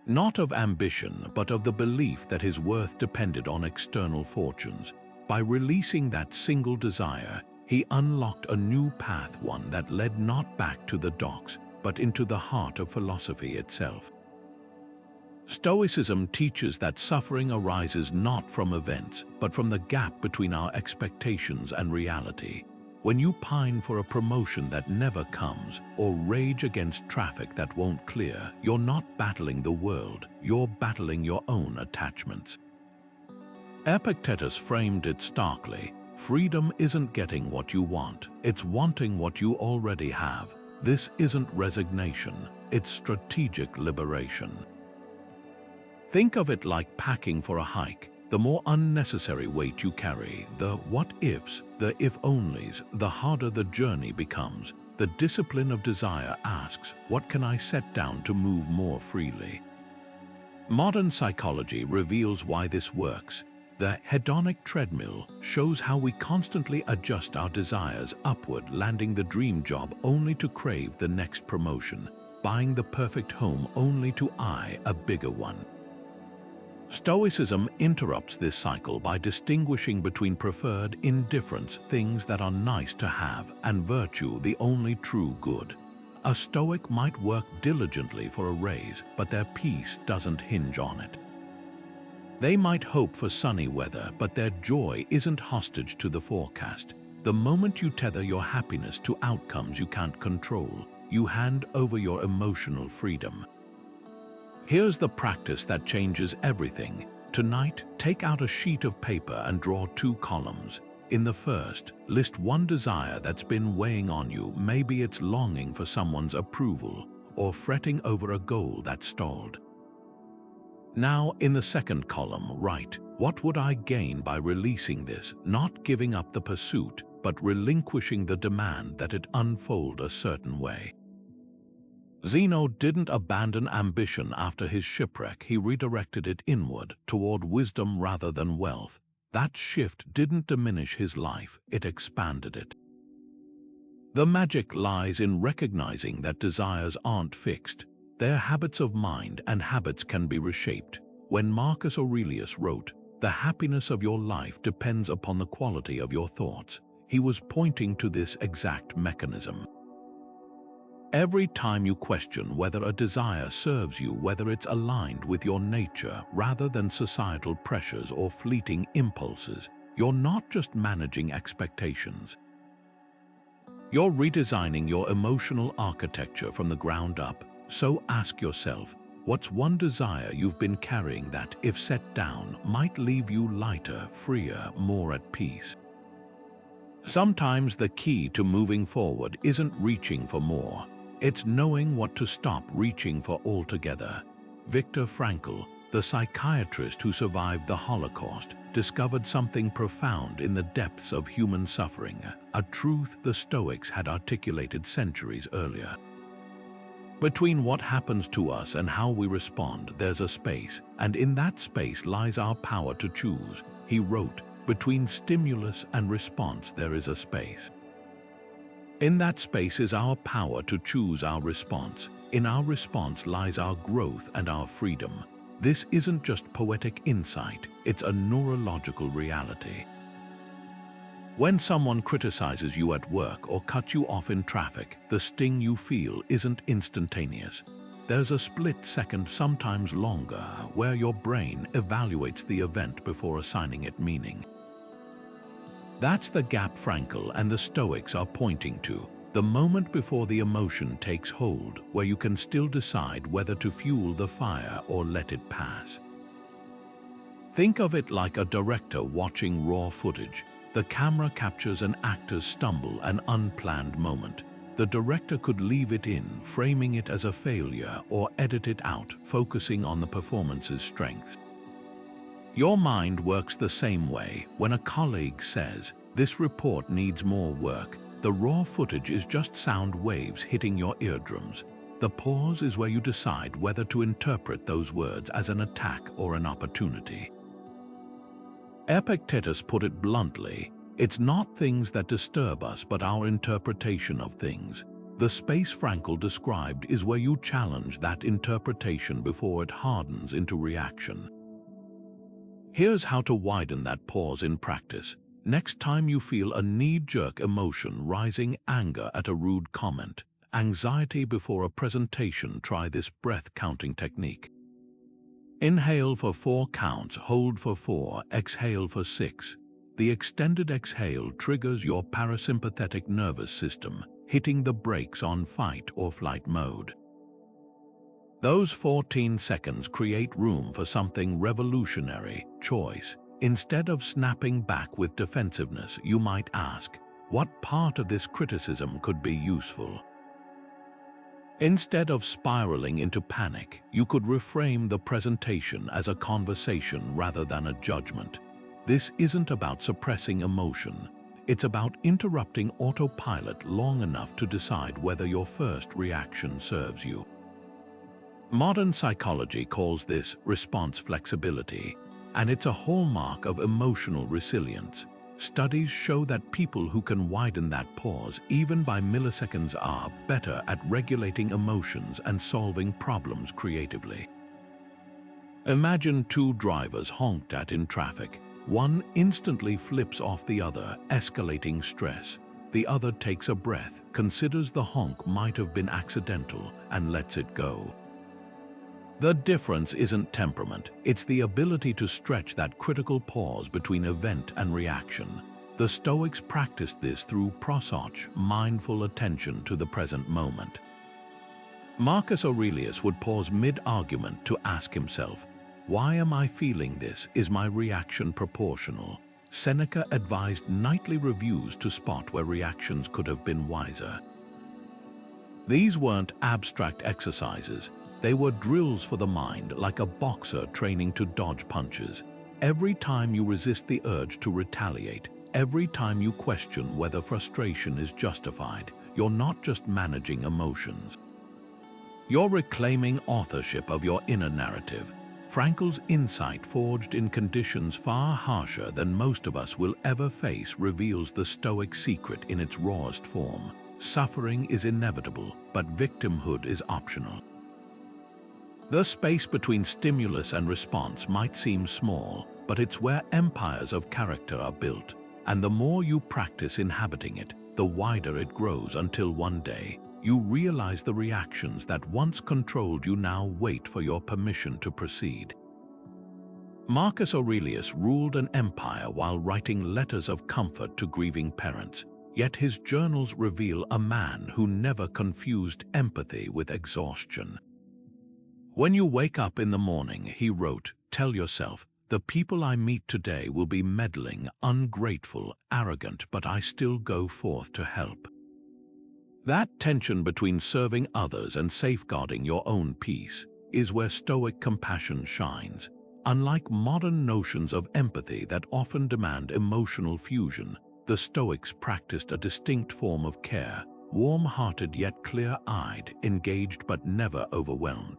Not of ambition, but of the belief that his worth depended on external fortunes. By releasing that single desire, he unlocked a new path, one that led not back to the docks, but into the heart of philosophy itself. Stoicism teaches that suffering arises not from events, but from the gap between our expectations and reality. When you pine for a promotion that never comes, or rage against traffic that won't clear, you're not battling the world, you're battling your own attachments. Epictetus framed it starkly. Freedom isn't getting what you want, it's wanting what you already have. This isn't resignation, it's strategic liberation. Think of it like packing for a hike. The more unnecessary weight you carry, the what-ifs, the if-onlys, the harder the journey becomes. The discipline of desire asks, what can I set down to move more freely? Modern psychology reveals why this works. The hedonic treadmill shows how we constantly adjust our desires upward, landing the dream job only to crave the next promotion, buying the perfect home only to eye a bigger one. Stoicism interrupts this cycle by distinguishing between preferred indifference, things that are nice to have, and virtue, the only true good. A Stoic might work diligently for a raise, but their peace doesn't hinge on it. They might hope for sunny weather, but their joy isn't hostage to the forecast. The moment you tether your happiness to outcomes you can't control, you hand over your emotional freedom. Here's the practice that changes everything. Tonight, take out a sheet of paper and draw 2 columns. In the first, list one desire that's been weighing on you. Maybe it's longing for someone's approval or fretting over a goal that stalled. Now, in the second column, write, what would I gain by releasing this? Not giving up the pursuit, but relinquishing the demand that it unfold a certain way. Zeno didn't abandon ambition after his shipwreck. He redirected it inward, toward wisdom rather than wealth. That shift didn't diminish his life, it expanded it. The magic lies in recognizing that desires aren't fixed. They're habits of mind, and habits can be reshaped. When Marcus Aurelius wrote, "The happiness of your life depends upon the quality of your thoughts," he was pointing to this exact mechanism. Every time you question whether a desire serves you, whether it's aligned with your nature rather than societal pressures or fleeting impulses, you're not just managing expectations. You're redesigning your emotional architecture from the ground up. So ask yourself, What's one desire you've been carrying that, if set down, might leave you lighter, freer, more at peace? Sometimes the key to moving forward isn't reaching for more. It's knowing what to stop reaching for altogether. Viktor Frankl, the psychiatrist who survived the Holocaust, discovered something profound in the depths of human suffering, a truth the Stoics had articulated centuries earlier. Between what happens to us and how we respond, there's a space, and in that space lies our power to choose. He wrote, "Between stimulus and response there is a space. In that space is our power to choose our response. In our response lies our growth and our freedom." This isn't just poetic insight, it's a neurological reality. When someone criticizes you at work or cuts you off in traffic, the sting you feel isn't instantaneous. There's a split second, sometimes longer, where your brain evaluates the event before assigning it meaning. That's the gap Frankl and the Stoics are pointing to, the moment before the emotion takes hold, where you can still decide whether to fuel the fire or let it pass. Think of it like a director watching raw footage. The camera captures an actor's stumble, an unplanned moment. The director could leave it in, framing it as a failure, or edit it out, focusing on the performance's strengths. Your mind works the same way. When a colleague says, "This report needs more work," the raw footage is just sound waves hitting your eardrums. The pause is where you decide whether to interpret those words as an attack or an opportunity. Epictetus put it bluntly, "It's not things that disturb us, but our interpretation of things." The space Frankl described is where you challenge that interpretation before it hardens into reaction. Here's how to widen that pause in practice. Next time you feel a knee-jerk emotion rising, anger at a rude comment, anxiety before a presentation, try this breath-counting technique. Inhale for 4 counts, hold for 4, exhale for 6. The extended exhale triggers your parasympathetic nervous system, hitting the brakes on fight or flight mode. Those 14 seconds create room for something revolutionary: choice. Instead of snapping back with defensiveness, you might ask, what part of this criticism could be useful? Instead of spiraling into panic, you could reframe the presentation as a conversation rather than a judgment. This isn't about suppressing emotion. It's about interrupting autopilot long enough to decide whether your first reaction serves you. Modern psychology calls this response flexibility, and it's a hallmark of emotional resilience. Studies show that people who can widen that pause, even by milliseconds, are better at regulating emotions and solving problems creatively. Imagine 2 drivers honked at in traffic. One instantly flips off the other, escalating stress. The other takes a breath, considers the honk might have been accidental, and lets it go. The difference isn't temperament, it's the ability to stretch that critical pause between event and reaction. The Stoics practiced this through prosoch, mindful attention to the present moment. Marcus Aurelius would pause mid-argument to ask himself, "Why am I feeling this? Is my reaction proportional?" Seneca advised nightly reviews to spot where reactions could have been wiser. These weren't abstract exercises. They were drills for the mind, like a boxer training to dodge punches. Every time you resist the urge to retaliate, every time you question whether frustration is justified, you're not just managing emotions. You're reclaiming authorship of your inner narrative. Frankl's insight, forged in conditions far harsher than most of us will ever face, reveals the Stoic secret in its rawest form. Suffering is inevitable, but victimhood is optional. The space between stimulus and response might seem small, but it's where empires of character are built, and the more you practice inhabiting it, the wider it grows, until one day, you realize the reactions that once controlled you now wait for your permission to proceed. Marcus Aurelius ruled an empire while writing letters of comfort to grieving parents, yet his journals reveal a man who never confused empathy with exhaustion. When you wake up in the morning, he wrote, tell yourself, the people I meet today will be meddling, ungrateful, arrogant, but I still go forth to help. That tension between serving others and safeguarding your own peace is where Stoic compassion shines. Unlike modern notions of empathy that often demand emotional fusion, the Stoics practiced a distinct form of care, warm-hearted yet clear-eyed, engaged but never overwhelmed.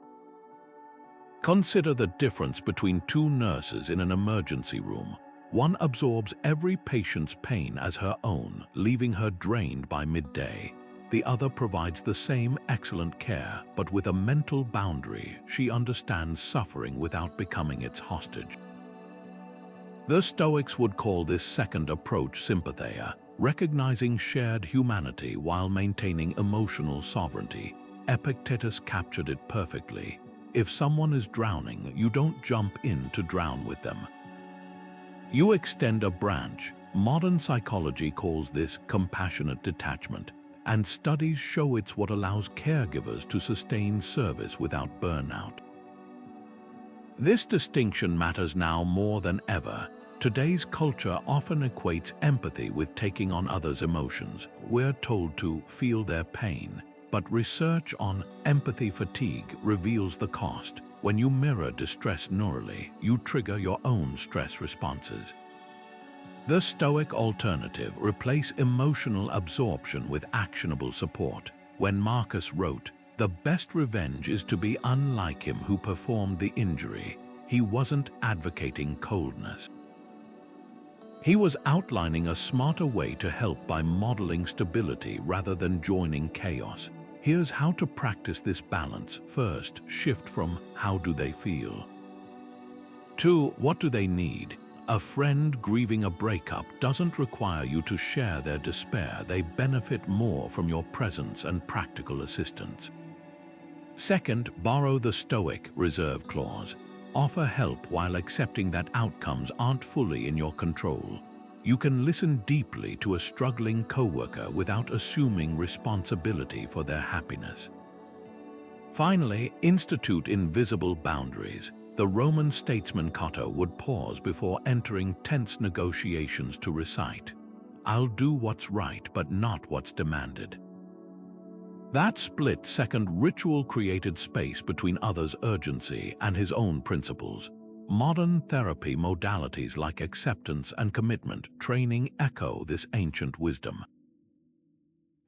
Consider the difference between two nurses in an emergency room. One absorbs every patient's pain as her own, leaving her drained by midday. The other provides the same excellent care, but with a mental boundary. She understands suffering without becoming its hostage. The Stoics would call this second approach sympatheia, recognizing shared humanity while maintaining emotional sovereignty. Epictetus captured it perfectly. If someone is drowning, you don't jump in to drown with them. You extend a branch. Modern psychology calls this compassionate detachment, and studies show it's what allows caregivers to sustain service without burnout. This distinction matters now more than ever. Today's culture often equates empathy with taking on others' emotions. We're told to feel their pain, but research on empathy fatigue reveals the cost. When you mirror distress neurally, you trigger your own stress responses. The Stoic alternative: replace emotional absorption with actionable support. When Marcus wrote, "The best revenge is to be unlike him who performed the injury," he wasn't advocating coldness. He was outlining a smarter way to help by modeling stability rather than joining chaos. Here's how to practice this balance. First, shift from how do they feel to what do they need. A friend grieving a breakup doesn't require you to share their despair. They benefit more from your presence and practical assistance. Second, borrow the Stoic reserve clause. Offer help while accepting that outcomes aren't fully in your control. You can listen deeply to a struggling coworker without assuming responsibility for their happiness. Finally, institute invisible boundaries. The Roman statesman Cato would pause before entering tense negotiations to recite, "I'll do what's right, but not what's demanded." That split-second ritual created space between others' urgency and his own principles. Modern therapy modalities like acceptance and commitment training echo this ancient wisdom.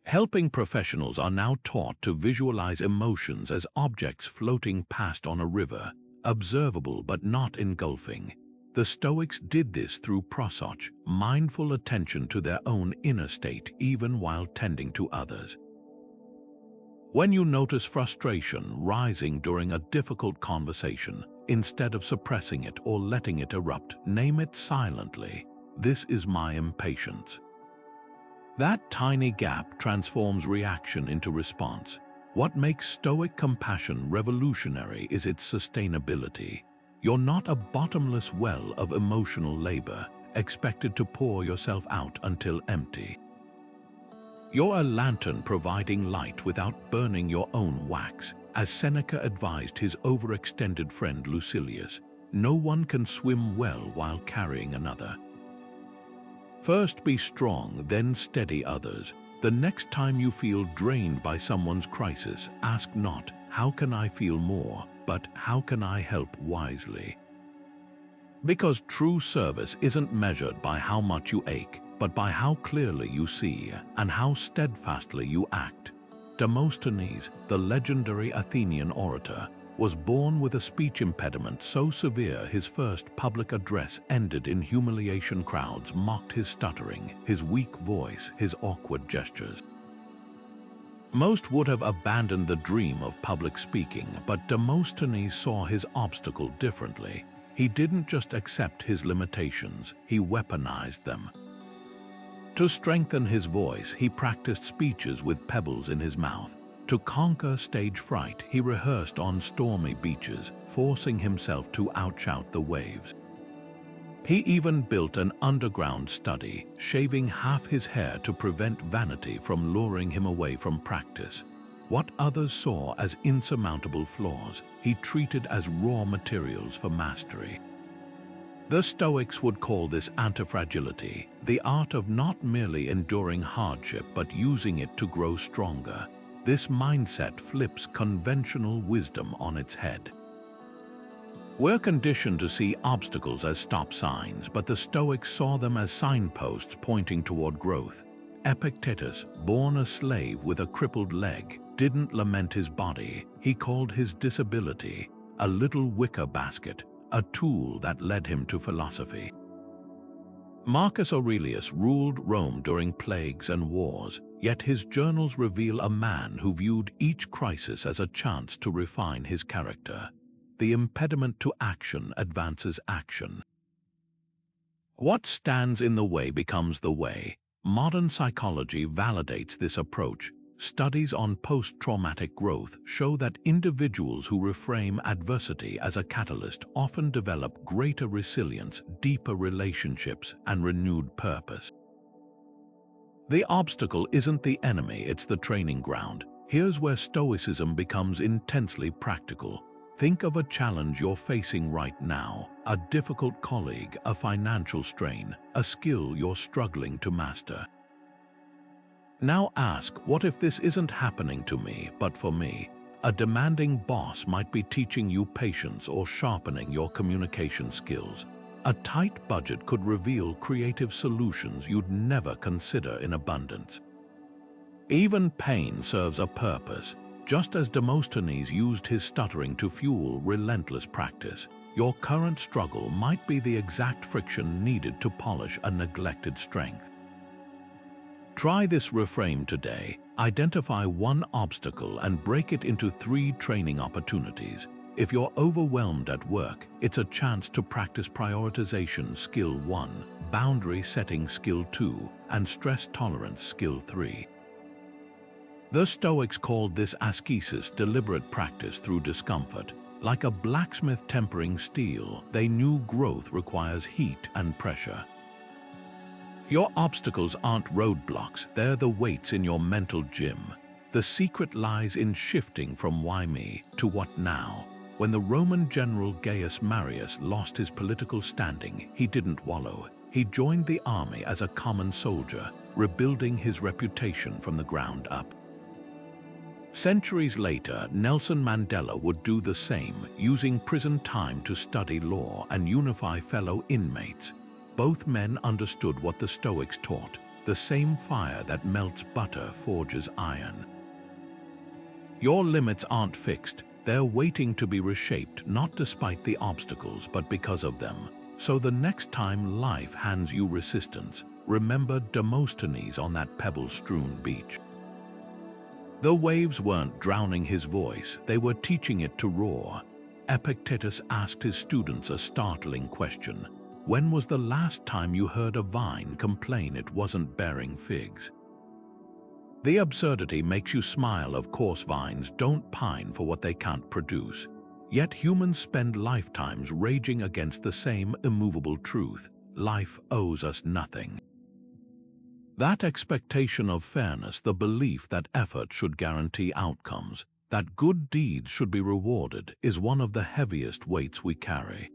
Helping professionals are now taught to visualize emotions as objects floating past on a river, observable but not engulfing. The Stoics did this through prosoch, mindful attention to their own inner state even while tending to others. When you notice frustration rising during a difficult conversation, instead of suppressing it or letting it erupt, name it silently. "This is my impatience." That tiny gap transforms reaction into response. What makes Stoic compassion revolutionary is its sustainability. You're not a bottomless well of emotional labor, expected to pour yourself out until empty. You're a lantern providing light without burning your own wax. As Seneca advised his overextended friend Lucilius, no one can swim well while carrying another. First be strong, then steady others. The next time you feel drained by someone's crisis, ask not, "How can I feel more?" but "How can I help wisely?" Because true service isn't measured by how much you ache, but by how clearly you see and how steadfastly you act. Demosthenes, the legendary Athenian orator, was born with a speech impediment so severe his first public address ended in humiliation. Crowds mocked his stuttering, his weak voice, his awkward gestures. Most would have abandoned the dream of public speaking, but Demosthenes saw his obstacle differently. He didn't just accept his limitations, he weaponized them. To strengthen his voice, he practiced speeches with pebbles in his mouth. To conquer stage fright, he rehearsed on stormy beaches, forcing himself to outshout the waves. He even built an underground study, shaving half his hair to prevent vanity from luring him away from practice. What others saw as insurmountable flaws, he treated as raw materials for mastery. The Stoics would call this antifragility, the art of not merely enduring hardship but using it to grow stronger. This mindset flips conventional wisdom on its head. We're conditioned to see obstacles as stop signs, but the Stoics saw them as signposts pointing toward growth. Epictetus, born a slave with a crippled leg, didn't lament his body. He called his disability a little wicker basket, a tool that led him to philosophy. Marcus Aurelius ruled Rome during plagues and wars, yet his journals reveal a man who viewed each crisis as a chance to refine his character. The impediment to action advances action. What stands in the way becomes the way. Modern psychology validates this approach. Studies on post-traumatic growth show that individuals who reframe adversity as a catalyst often develop greater resilience, deeper relationships, and renewed purpose. The obstacle isn't the enemy, it's the training ground. Here's where Stoicism becomes intensely practical. Think of a challenge you're facing right now, a difficult colleague, a financial strain, a skill you're struggling to master. Now ask, what if this isn't happening to me, but for me? A demanding boss might be teaching you patience or sharpening your communication skills. A tight budget could reveal creative solutions you'd never consider in abundance. Even pain serves a purpose. Just as Demosthenes used his stuttering to fuel relentless practice, your current struggle might be the exact friction needed to polish a neglected strength. Try this reframe today. Identify one obstacle and break it into 3 training opportunities. If you're overwhelmed at work, it's a chance to practice prioritization skill 1, boundary setting skill 2, and stress tolerance skill 3. The Stoics called this ascesis, deliberate practice through discomfort. Like a blacksmith tempering steel, they knew growth requires heat and pressure. Your obstacles aren't roadblocks, they're the weights in your mental gym. The secret lies in shifting from why me to what now. When the Roman general Gaius Marius lost his political standing, he didn't wallow. He joined the army as a common soldier, rebuilding his reputation from the ground up. Centuries later, Nelson Mandela would do the same, using prison time to study law and unify fellow inmates. Both men understood what the Stoics taught. The same fire that melts butter forges iron. Your limits aren't fixed. They're waiting to be reshaped, not despite the obstacles, but because of them. So the next time life hands you resistance, remember Demosthenes on that pebble-strewn beach. The waves weren't drowning his voice, they were teaching it to roar. Epictetus asked his students a startling question. When was the last time you heard a vine complain it wasn't bearing figs? The absurdity makes you smile. Of course, vines don't pine for what they can't produce. Yet humans spend lifetimes raging against the same immovable truth. Life owes us nothing. That expectation of fairness, the belief that effort should guarantee outcomes, that good deeds should be rewarded, is one of the heaviest weights we carry.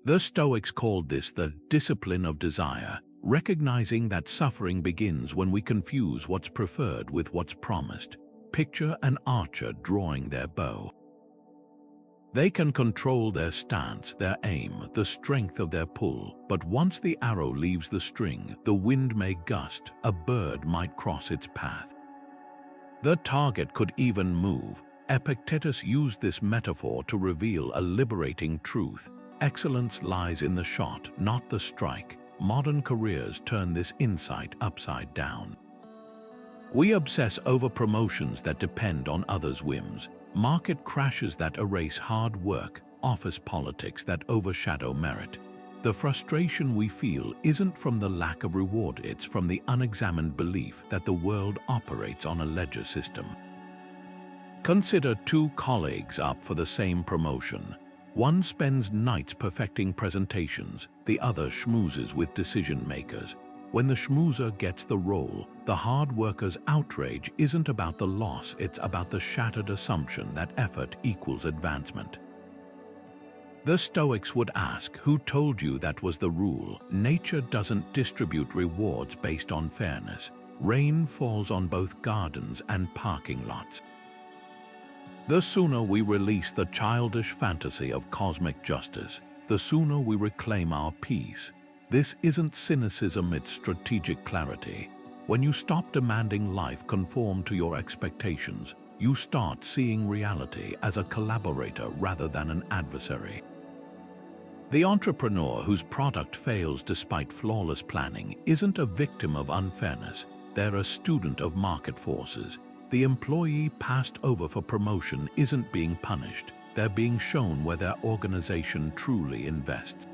The Stoics called this the discipline of desire, recognizing that suffering begins when we confuse what's preferred with what's promised. Picture an archer drawing their bow. They can control their stance, their aim, the strength of their pull, but once the arrow leaves the string, the wind may gust, a bird might cross its path. The target could even move. Epictetus used this metaphor to reveal a liberating truth. Excellence lies in the shot, not the strike. Modern careers turn this insight upside down. We obsess over promotions that depend on others' whims, market crashes that erase hard work, office politics that overshadow merit. The frustration we feel isn't from the lack of reward, it's from the unexamined belief that the world operates on a ledger system. Consider 2 colleagues up for the same promotion. One spends nights perfecting presentations, the other schmoozes with decision makers. When the schmoozer gets the role, the hard worker's outrage isn't about the loss, it's about the shattered assumption that effort equals advancement. The Stoics would ask, who told you that was the rule? Nature doesn't distribute rewards based on fairness. Rain falls on both gardens and parking lots. The sooner we release the childish fantasy of cosmic justice, the sooner we reclaim our peace. This isn't cynicism, it's strategic clarity. When you stop demanding life conform to your expectations, you start seeing reality as a collaborator rather than an adversary. The entrepreneur whose product fails despite flawless planning isn't a victim of unfairness, they're a student of market forces. The employee passed over for promotion isn't being punished, they're being shown where their organization truly invests.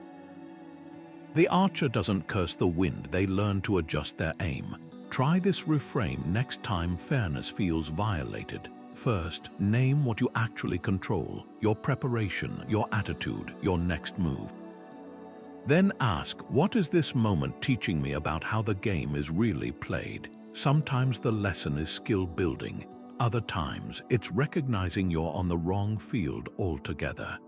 The archer doesn't curse the wind, they learn to adjust their aim. Try this reframe next time fairness feels violated. First, name what you actually control, your preparation, your attitude, your next move. Then ask, what is this moment teaching me about how the game is really played? Sometimes the lesson is skill building, other times it's recognizing you're on the wrong field altogether.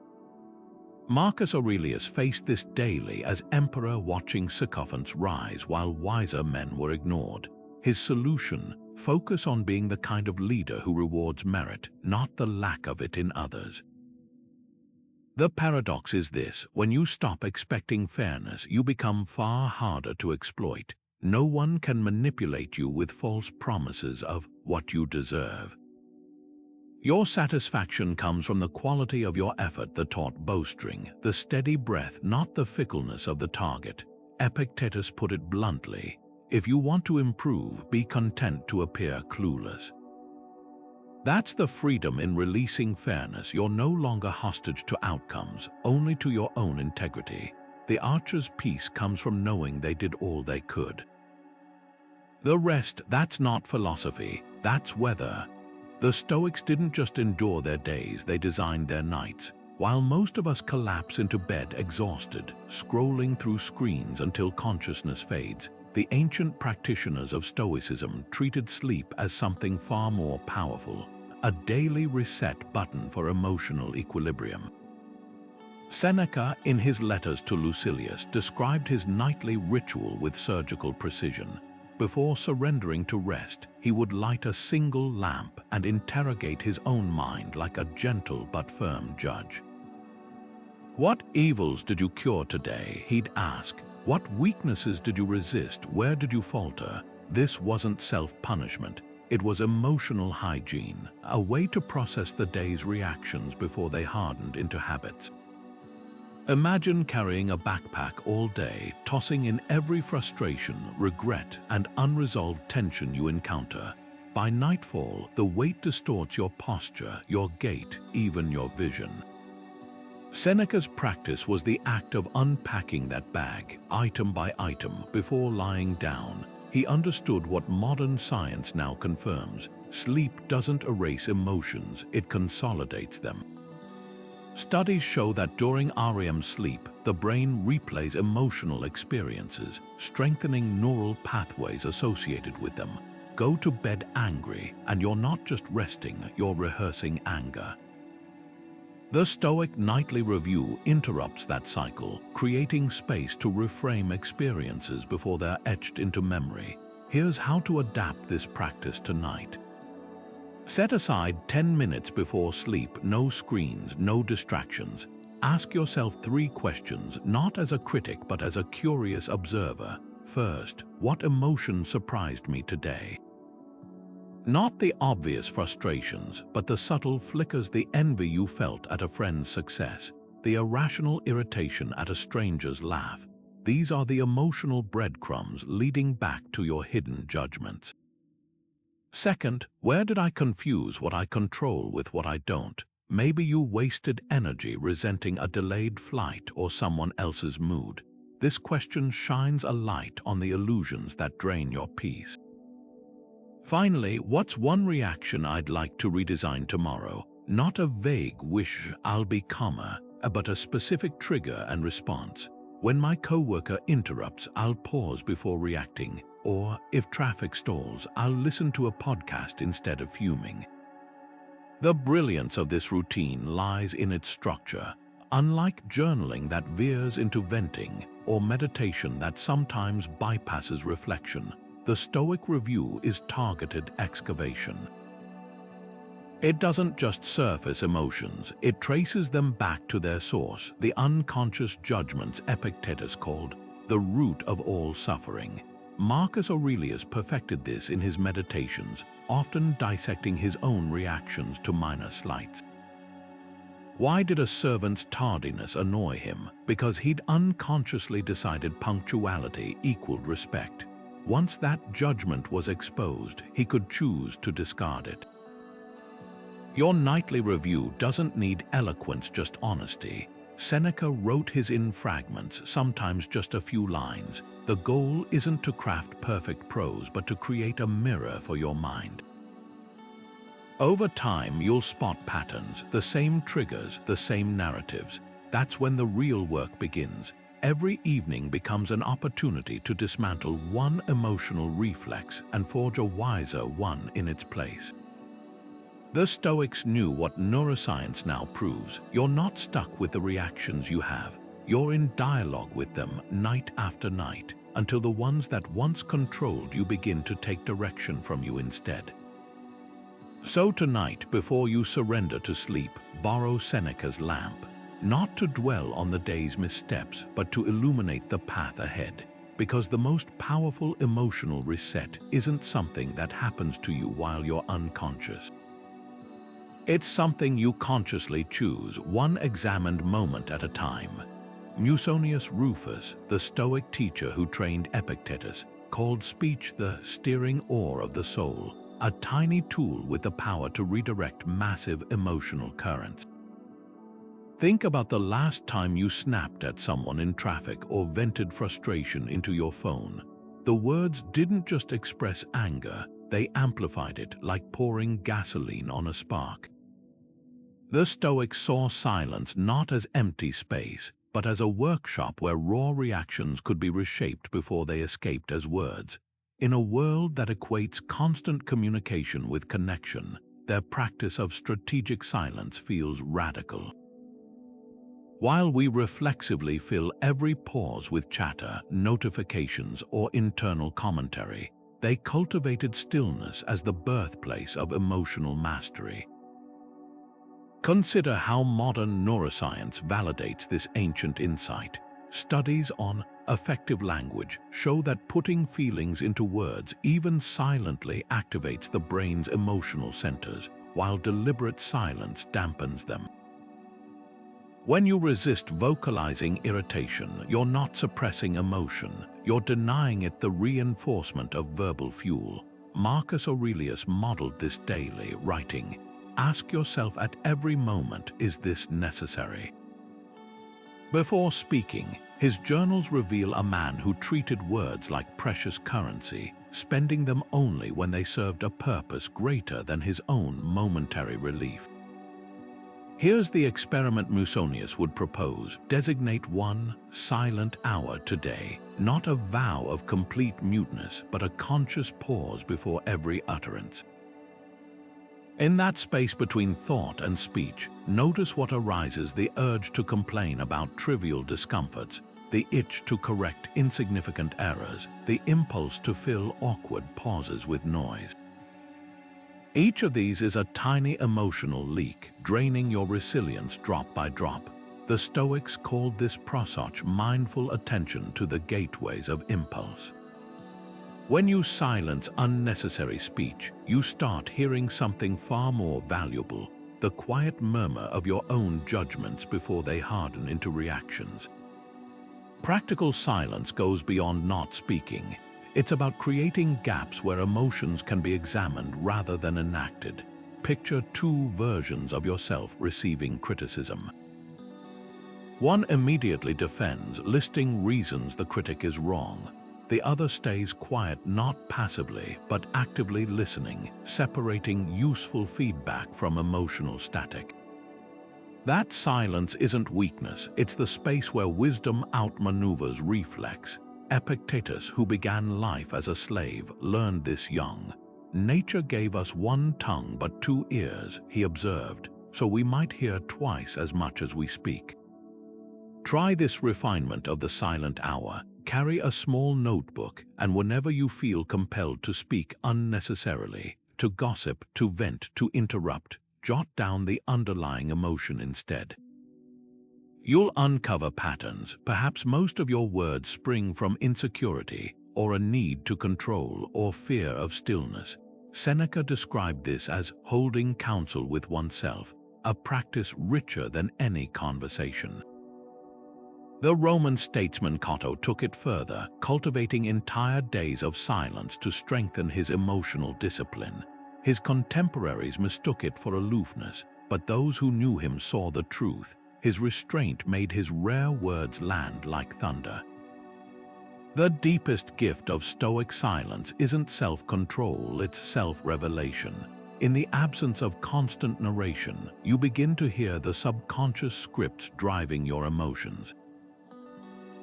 Marcus Aurelius faced this daily as emperor watching sycophants rise while wiser men were ignored. His solution: focus on being the kind of leader who rewards merit, not the lack of it in others. The paradox is this: when you stop expecting fairness, you become far harder to exploit. No one can manipulate you with false promises of what you deserve. Your satisfaction comes from the quality of your effort, the taut bowstring, the steady breath, not the fickleness of the target. Epictetus put it bluntly: if you want to improve, be content to appear clueless. That's the freedom in releasing fairness. You're no longer hostage to outcomes, only to your own integrity. The archer's peace comes from knowing they did all they could. The rest, that's not philosophy, that's weather. The Stoics didn't just endure their days, they designed their nights. While most of us collapse into bed exhausted, scrolling through screens until consciousness fades, the ancient practitioners of Stoicism treated sleep as something far more powerful, a daily reset button for emotional equilibrium. Seneca, in his letters to Lucilius, described his nightly ritual with surgical precision. Before surrendering to rest, he would light a single lamp and interrogate his own mind like a gentle but firm judge. What evils did you cure today? He'd ask. What weaknesses did you resist? Where did you falter? This wasn't self-punishment. It was emotional hygiene, a way to process the day's reactions before they hardened into habits. Imagine carrying a backpack all day, tossing in every frustration, regret, and unresolved tension you encounter. By nightfall, the weight distorts your posture, your gait, even your vision. Seneca's practice was the act of unpacking that bag, item by item, before lying down. He understood what modern science now confirms: sleep doesn't erase emotions, it consolidates them. Studies show that during REM sleep, the brain replays emotional experiences, strengthening neural pathways associated with them. Go to bed angry, and you're not just resting, you're rehearsing anger. The Stoic nightly review interrupts that cycle, creating space to reframe experiences before they're etched into memory. Here's how to adapt this practice tonight. Set aside 10 minutes before sleep, no screens, no distractions. Ask yourself 3 questions, not as a critic but as a curious observer. First, what emotion surprised me today? Not the obvious frustrations, but the subtle flickers, the envy you felt at a friend's success, the irrational irritation at a stranger's laugh. These are the emotional breadcrumbs leading back to your hidden judgments. Second, where did I confuse what I control with what I don't? Maybe you wasted energy resenting a delayed flight or someone else's mood. This question shines a light on the illusions that drain your peace. Finally, what's one reaction I'd like to redesign tomorrow? Not a vague wish I'll be calmer, but a specific trigger and response. When my coworker interrupts, I'll pause before reacting, or if traffic stalls, I'll listen to a podcast instead of fuming. The brilliance of this routine lies in its structure. Unlike journaling that veers into venting, or meditation that sometimes bypasses reflection, the Stoic review is targeted excavation. It doesn't just surface emotions, it traces them back to their source, the unconscious judgments Epictetus called the root of all suffering. Marcus Aurelius perfected this in his meditations, often dissecting his own reactions to minor slights. Why did a servant's tardiness annoy him? Because he'd unconsciously decided punctuality equaled respect. Once that judgment was exposed, he could choose to discard it. Your nightly review doesn't need eloquence, just honesty. Seneca wrote his in fragments, sometimes just a few lines. The goal isn't to craft perfect prose, but to create a mirror for your mind. Over time, you'll spot patterns, the same triggers, the same narratives. That's when the real work begins. Every evening becomes an opportunity to dismantle one emotional reflex and forge a wiser one in its place. The Stoics knew what neuroscience now proves. You're not stuck with the reactions you have. You're in dialogue with them night after night, until the ones that once controlled you begin to take direction from you instead. So tonight, before you surrender to sleep, borrow Seneca's lamp, not to dwell on the day's missteps, but to illuminate the path ahead. Because the most powerful emotional reset isn't something that happens to you while you're unconscious. It's something you consciously choose, one examined moment at a time. Musonius Rufus, the Stoic teacher who trained Epictetus, called speech the steering oar of the soul, a tiny tool with the power to redirect massive emotional currents. Think about the last time you snapped at someone in traffic or vented frustration into your phone. The words didn't just express anger, they amplified it, like pouring gasoline on a spark. The Stoics saw silence not as empty space, but as a workshop where raw reactions could be reshaped before they escaped as words. In a world that equates constant communication with connection, their practice of strategic silence feels radical. While we reflexively fill every pause with chatter, notifications, or internal commentary, they cultivated stillness as the birthplace of emotional mastery. Consider how modern neuroscience validates this ancient insight. Studies on affective language show that putting feelings into words, even silently, activates the brain's emotional centers, while deliberate silence dampens them. When you resist vocalizing irritation, you're not suppressing emotion, you're denying it the reinforcement of verbal fuel. Marcus Aurelius modeled this daily, writing, "Ask yourself at every moment, is this necessary?" Before speaking, his journals reveal a man who treated words like precious currency, spending them only when they served a purpose greater than his own momentary relief. Here's the experiment Musonius would propose. Designate one silent hour today, not a vow of complete muteness, but a conscious pause before every utterance. In that space between thought and speech, notice what arises: the urge to complain about trivial discomforts, the itch to correct insignificant errors, the impulse to fill awkward pauses with noise. Each of these is a tiny emotional leak, draining your resilience drop by drop. The Stoics called this prosauch mindful attention to the gateways of impulse. When you silence unnecessary speech, you start hearing something far more valuable, the quiet murmur of your own judgments before they harden into reactions. Practical silence goes beyond not speaking. It's about creating gaps where emotions can be examined rather than enacted. Picture two versions of yourself receiving criticism. One immediately defends, listing reasons the critic is wrong. The other stays quiet, not passively, but actively listening, separating useful feedback from emotional static. That silence isn't weakness, it's the space where wisdom outmaneuvers reflex. Epictetus, who began life as a slave, learned this young. Nature gave us one tongue but two ears, he observed, so we might hear twice as much as we speak. Try this refinement of the silent hour. Carry a small notebook, and whenever you feel compelled to speak unnecessarily, to gossip, to vent, to interrupt, jot down the underlying emotion instead. You'll uncover patterns. Perhaps most of your words spring from insecurity, or a need to control, or fear of stillness. Seneca described this as holding counsel with oneself, a practice richer than any conversation. The Roman statesman Cato took it further, cultivating entire days of silence to strengthen his emotional discipline. His contemporaries mistook it for aloofness, but those who knew him saw the truth. His restraint made his rare words land like thunder. The deepest gift of Stoic silence isn't self-control, it's self-revelation. In the absence of constant narration, you begin to hear the subconscious scripts driving your emotions.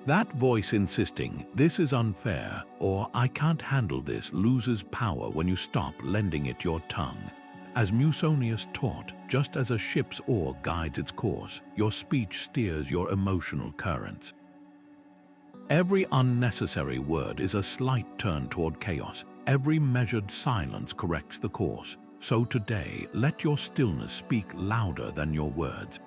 That voice insisting, "This is unfair," or "I can't handle this," loses power when you stop lending it your tongue. As Musonius taught, just as a ship's oar guides its course, your speech steers your emotional currents. Every unnecessary word is a slight turn toward chaos. Every measured silence corrects the course. So today, let your stillness speak louder than your words.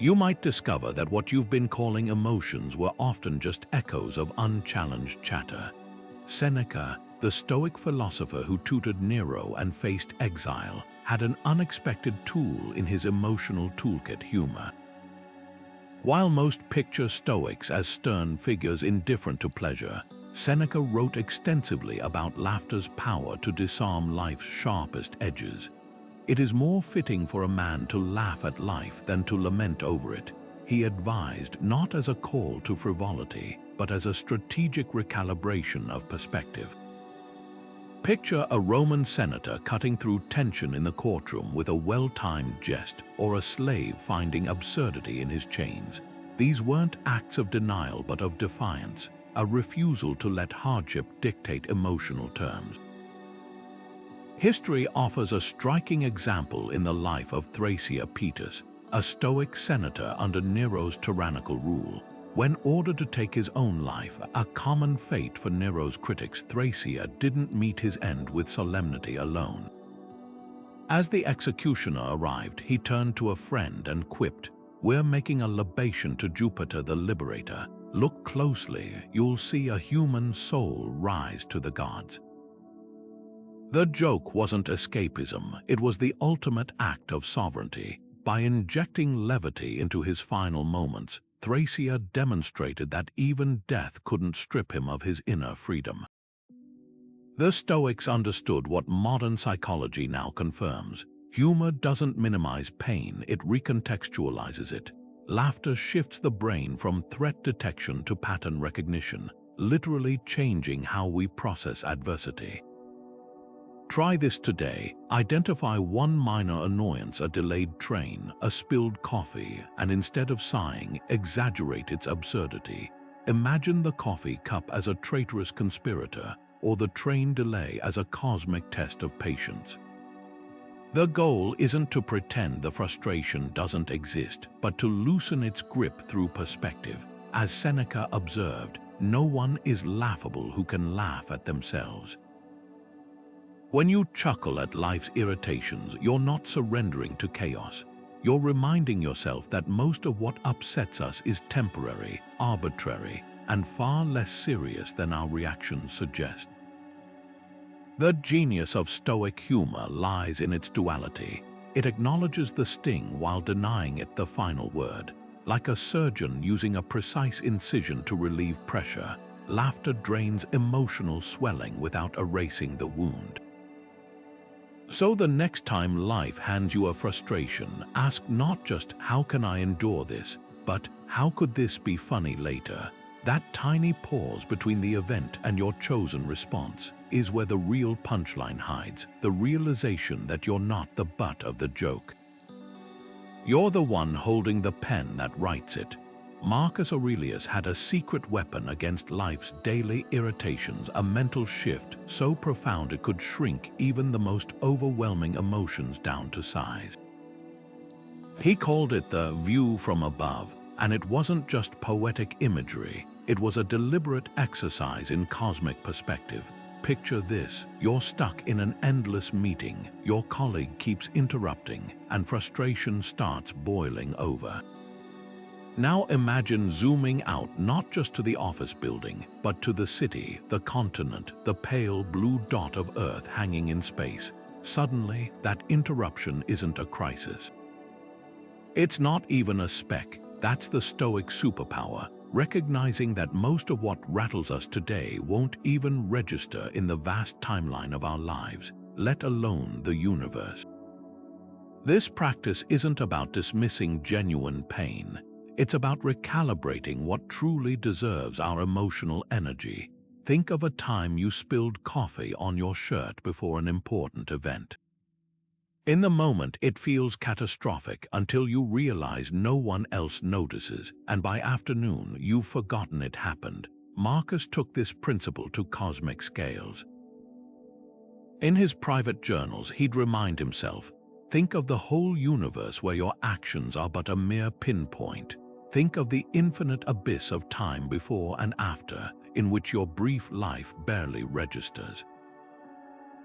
You might discover that what you've been calling emotions were often just echoes of unchallenged chatter. Seneca, the Stoic philosopher who tutored Nero and faced exile, had an unexpected tool in his emotional toolkit: humor. While most picture Stoics as stern figures indifferent to pleasure, Seneca wrote extensively about laughter's power to disarm life's sharpest edges. It is more fitting for a man to laugh at life than to lament over it, he advised, not as a call to frivolity, but as a strategic recalibration of perspective. Picture a Roman senator cutting through tension in the courtroom with a well-timed jest, or a slave finding absurdity in his chains. These weren't acts of denial but of defiance, a refusal to let hardship dictate emotional terms. History offers a striking example in the life of Epictetus, a Stoic senator under Nero's tyrannical rule. When ordered to take his own life, a common fate for Nero's critics, Thracia didn't meet his end with solemnity alone. As the executioner arrived, he turned to a friend and quipped, "We're making a libation to Jupiter the Liberator. Look closely, you'll see a human soul rise to the gods." The joke wasn't escapism, it was the ultimate act of sovereignty. By injecting levity into his final moments, Thracia demonstrated that even death couldn't strip him of his inner freedom. The Stoics understood what modern psychology now confirms. Humor doesn't minimize pain, it recontextualizes it. Laughter shifts the brain from threat detection to pattern recognition, literally changing how we process adversity. Try this today. Identify one minor annoyance: a delayed train, a spilled coffee, and instead of sighing, exaggerate its absurdity. Imagine the coffee cup as a traitorous conspirator, or the train delay as a cosmic test of patience. The goal isn't to pretend the frustration doesn't exist, but to loosen its grip through perspective. As Seneca observed, no one is laughable who can laugh at themselves. When you chuckle at life's irritations, you're not surrendering to chaos. You're reminding yourself that most of what upsets us is temporary, arbitrary, and far less serious than our reactions suggest. The genius of Stoic humor lies in its duality. It acknowledges the sting while denying it the final word. Like a surgeon using a precise incision to relieve pressure, laughter drains emotional swelling without erasing the wound. So the next time life hands you a frustration, ask not just "How can I endure this?" but "How could this be funny later?" That tiny pause between the event and your chosen response is where the real punchline hides, the realization that you're not the butt of the joke. You're the one holding the pen that writes it. Marcus Aurelius had a secret weapon against life's daily irritations, a mental shift so profound it could shrink even the most overwhelming emotions down to size. He called it the view from above, and it wasn't just poetic imagery. It was a deliberate exercise in cosmic perspective. Picture this: you're stuck in an endless meeting, your colleague keeps interrupting, and frustration starts boiling over. Now imagine zooming out not just to the office building, but to the city, the continent, the pale blue dot of Earth hanging in space. Suddenly, that interruption isn't a crisis. It's not even a speck. That's the Stoic superpower, recognizing that most of what rattles us today won't even register in the vast timeline of our lives, let alone the universe. This practice isn't about dismissing genuine pain. It's about recalibrating what truly deserves our emotional energy. Think of a time you spilled coffee on your shirt before an important event. In the moment, it feels catastrophic until you realize no one else notices, and by afternoon, you've forgotten it happened. Marcus took this principle to cosmic scales. In his private journals, he'd remind himself, think of the whole universe where your actions are but a mere pinpoint. Think of the infinite abyss of time before and after, in which your brief life barely registers.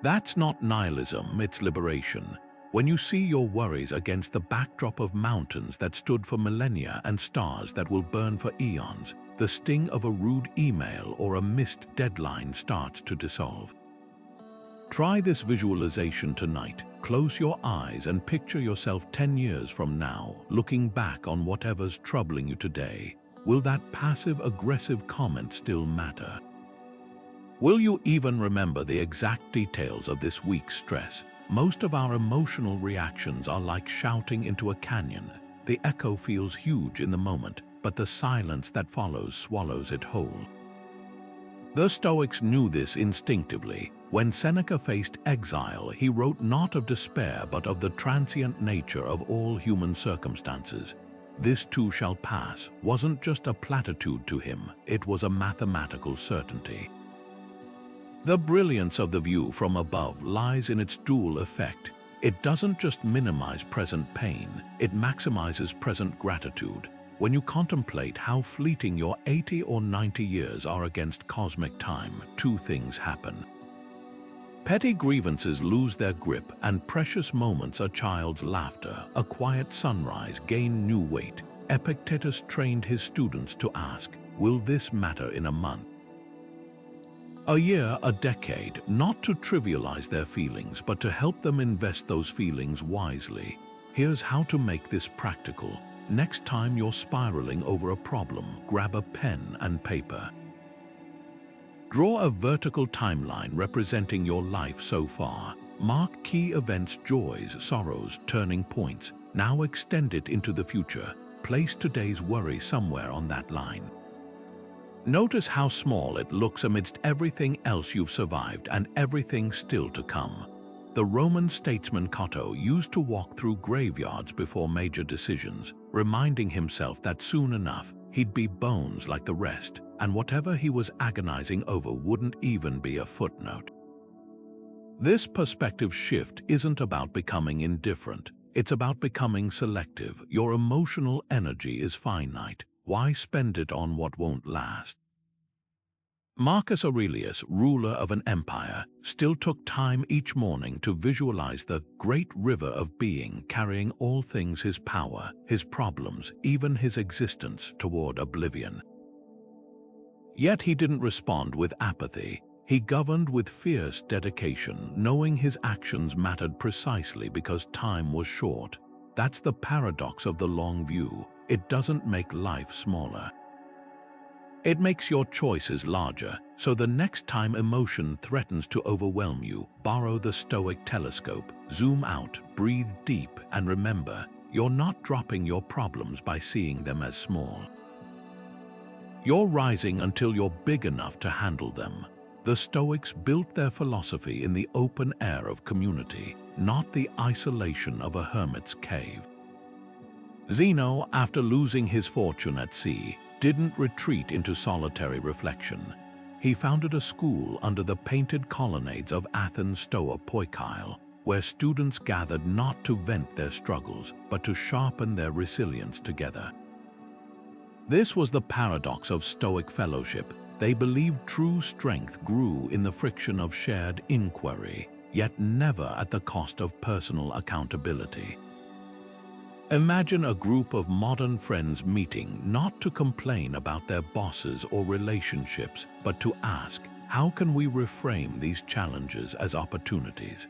That's not nihilism, it's liberation. When you see your worries against the backdrop of mountains that stood for millennia and stars that will burn for eons, the sting of a rude email or a missed deadline starts to dissolve. Try this visualization tonight. Close your eyes and picture yourself 10 years from now, looking back on whatever's troubling you today. Will that passive-aggressive comment still matter? Will you even remember the exact details of this week's stress? Most of our emotional reactions are like shouting into a canyon. The echo feels huge in the moment, but the silence that follows swallows it whole. The Stoics knew this instinctively. When Seneca faced exile, he wrote not of despair but of the transient nature of all human circumstances. "This too shall pass" wasn't just a platitude to him, it was a mathematical certainty. The brilliance of the view from above lies in its dual effect. It doesn't just minimize present pain, it maximizes present gratitude. When you contemplate how fleeting your 80 or 90 years are against cosmic time, two things happen. Petty grievances lose their grip, and precious moments, a child's laughter, a quiet sunrise, gain new weight. Epictetus trained his students to ask, will this matter in a month? A year, a decade, not to trivialize their feelings, but to help them invest those feelings wisely. Here's how to make this practical. Next time you're spiraling over a problem, grab a pen and paper. Draw a vertical timeline representing your life so far. Mark key events, joys, sorrows, turning points. Now extend it into the future. Place today's worry somewhere on that line. Notice how small it looks amidst everything else you've survived and everything still to come. The Roman statesman Cato used to walk through graveyards before major decisions, reminding himself that soon enough he'd be bones like the rest, and whatever he was agonizing over wouldn't even be a footnote. This perspective shift isn't about becoming indifferent, it's about becoming selective. Your emotional energy is finite. Why spend it on what won't last? Marcus Aurelius, ruler of an empire, still took time each morning to visualize the great river of being carrying all things, his power, his problems, even his existence, toward oblivion. Yet he didn't respond with apathy. He governed with fierce dedication, knowing his actions mattered precisely because time was short. That's the paradox of the long view. It doesn't make life smaller. It makes your choices larger, so the next time emotion threatens to overwhelm you, borrow the Stoic telescope, zoom out, breathe deep, and remember, you're not dropping your problems by seeing them as small. You're rising until you're big enough to handle them. The Stoics built their philosophy in the open air of community, not the isolation of a hermit's cave. Zeno, after losing his fortune at sea, didn't retreat into solitary reflection. He founded a school under the painted colonnades of Athens' Stoa Poikile, where students gathered not to vent their struggles, but to sharpen their resilience together. This was the paradox of Stoic fellowship. They believed true strength grew in the friction of shared inquiry, yet never at the cost of personal accountability. Imagine a group of modern friends meeting not to complain about their bosses or relationships, but to ask, how can we reframe these challenges as opportunities?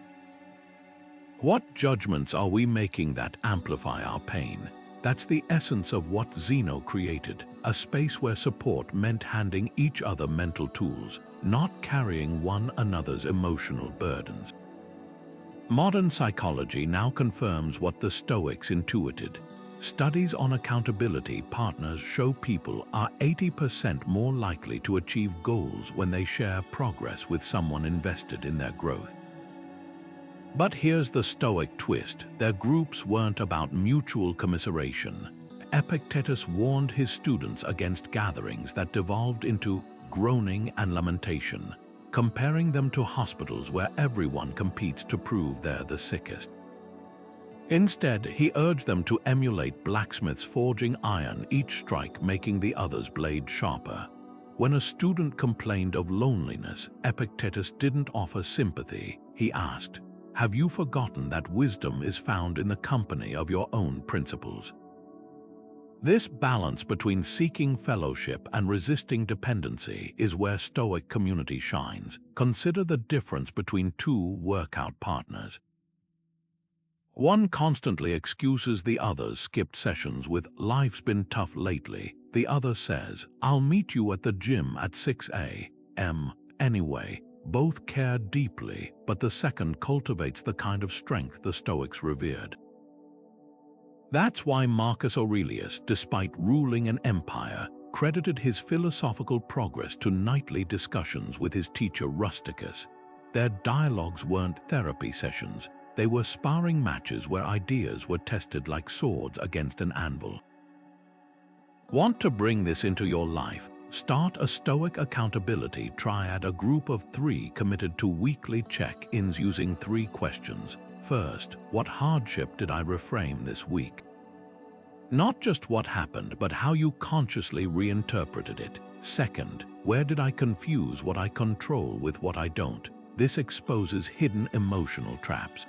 What judgments are we making that amplify our pain? That's the essence of what Zeno created, a space where support meant handing each other mental tools, not carrying one another's emotional burdens. Modern psychology now confirms what the Stoics intuited. Studies on accountability partners show people are 80% more likely to achieve goals when they share progress with someone invested in their growth. But here's the Stoic twist. Their groups weren't about mutual commiseration. Epictetus warned his students against gatherings that devolved into groaning and lamentation, comparing them to hospitals where everyone competes to prove they're the sickest. Instead, he urged them to emulate blacksmiths forging iron, each strike making the other's blade sharper. When a student complained of loneliness, Epictetus didn't offer sympathy. He asked, "Have you forgotten that wisdom is found in the company of your own principles?" This balance between seeking fellowship and resisting dependency is where Stoic community shines. Consider the difference between two workout partners. One constantly excuses the other's skipped sessions with "life's been tough lately." The other says, "I'll meet you at the gym at 6 a.m. anyway." Both care deeply, but the second cultivates the kind of strength the Stoics revered. That's why Marcus Aurelius, despite ruling an empire, credited his philosophical progress to nightly discussions with his teacher Rusticus. Their dialogues weren't therapy sessions, they were sparring matches where ideas were tested like swords against an anvil. Want to bring this into your life? Start a Stoic accountability triad, a group of 3 committed to weekly check-ins using 3 questions. First, what hardship did I reframe this week? Not just what happened, but how you consciously reinterpreted it. Second, where did I confuse what I control with what I don't? This exposes hidden emotional traps.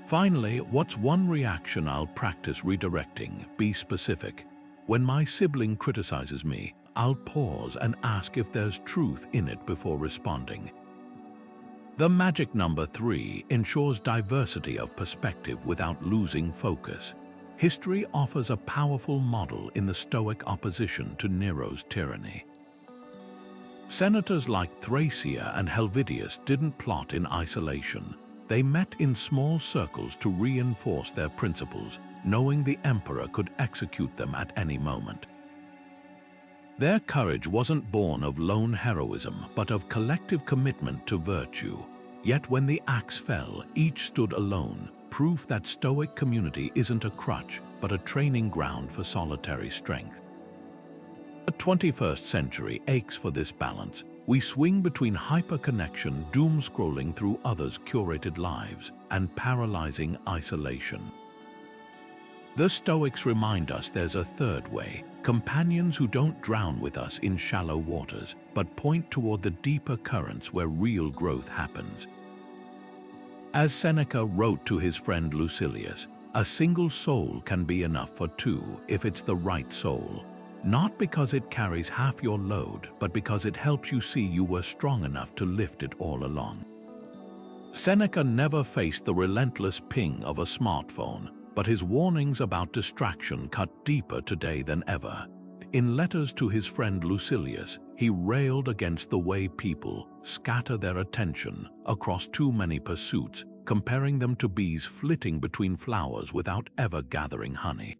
Finally, what's one reaction I'll practice redirecting? Be specific. When my sibling criticizes me, I'll pause and ask if there's truth in it before responding. The magic number 3 ensures diversity of perspective without losing focus. History offers a powerful model in the Stoic opposition to Nero's tyranny. Senators like Thrasea and Helvidius didn't plot in isolation. They met in small circles to reinforce their principles, knowing the emperor could execute them at any moment. Their courage wasn't born of lone heroism, but of collective commitment to virtue. Yet when the axe fell, each stood alone, proof that Stoic community isn't a crutch, but a training ground for solitary strength. The 21st century aches for this balance. We swing between hyperconnection, doom-scrolling through others' curated lives, and paralyzing isolation. The Stoics remind us there's a third way, companions who don't drown with us in shallow waters, but point toward the deeper currents where real growth happens. As Seneca wrote to his friend Lucilius, a single soul can be enough for 2 if it's the right soul. Not because it carries half your load, but because it helps you see you were strong enough to lift it all along. Seneca never faced the relentless ping of a smartphone, but his warnings about distraction cut deeper today than ever. In letters to his friend Lucilius, he railed against the way people scatter their attention across too many pursuits, comparing them to bees flitting between flowers without ever gathering honey.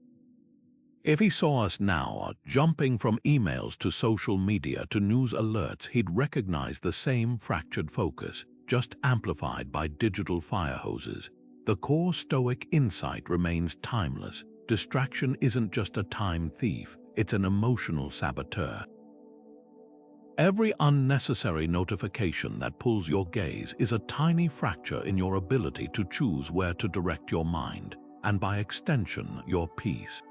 If he saw us now, jumping from emails to social media to news alerts, he'd recognize the same fractured focus, just amplified by digital fire hoses. The core Stoic insight remains timeless. distraction isn't just a time thief, it's an emotional saboteur. Every unnecessary notification that pulls your gaze is a tiny fracture in your ability to choose where to direct your mind, and by extension, your peace.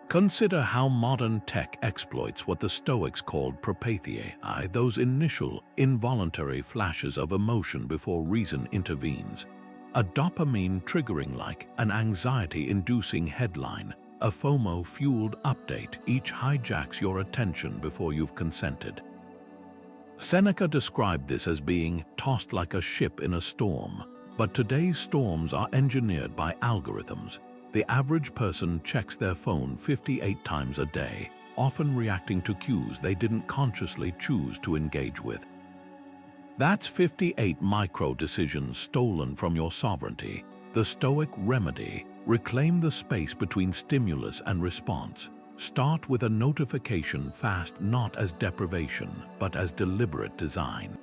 Consider how modern tech exploits what the Stoics called premeditatio, those initial, involuntary flashes of emotion before reason intervenes. A dopamine triggering like an anxiety-inducing headline, a FOMO-fueled update, each hijacks your attention before you've consented. Seneca described this as being tossed like a ship in a storm, but today's storms are engineered by algorithms. The average person checks their phone 58 times a day, often reacting to cues they didn't consciously choose to engage with. That's 58 micro-decisions stolen from your sovereignty. The Stoic remedy: reclaim the space between stimulus and response. Start with a notification fast, not as deprivation, but as deliberate design.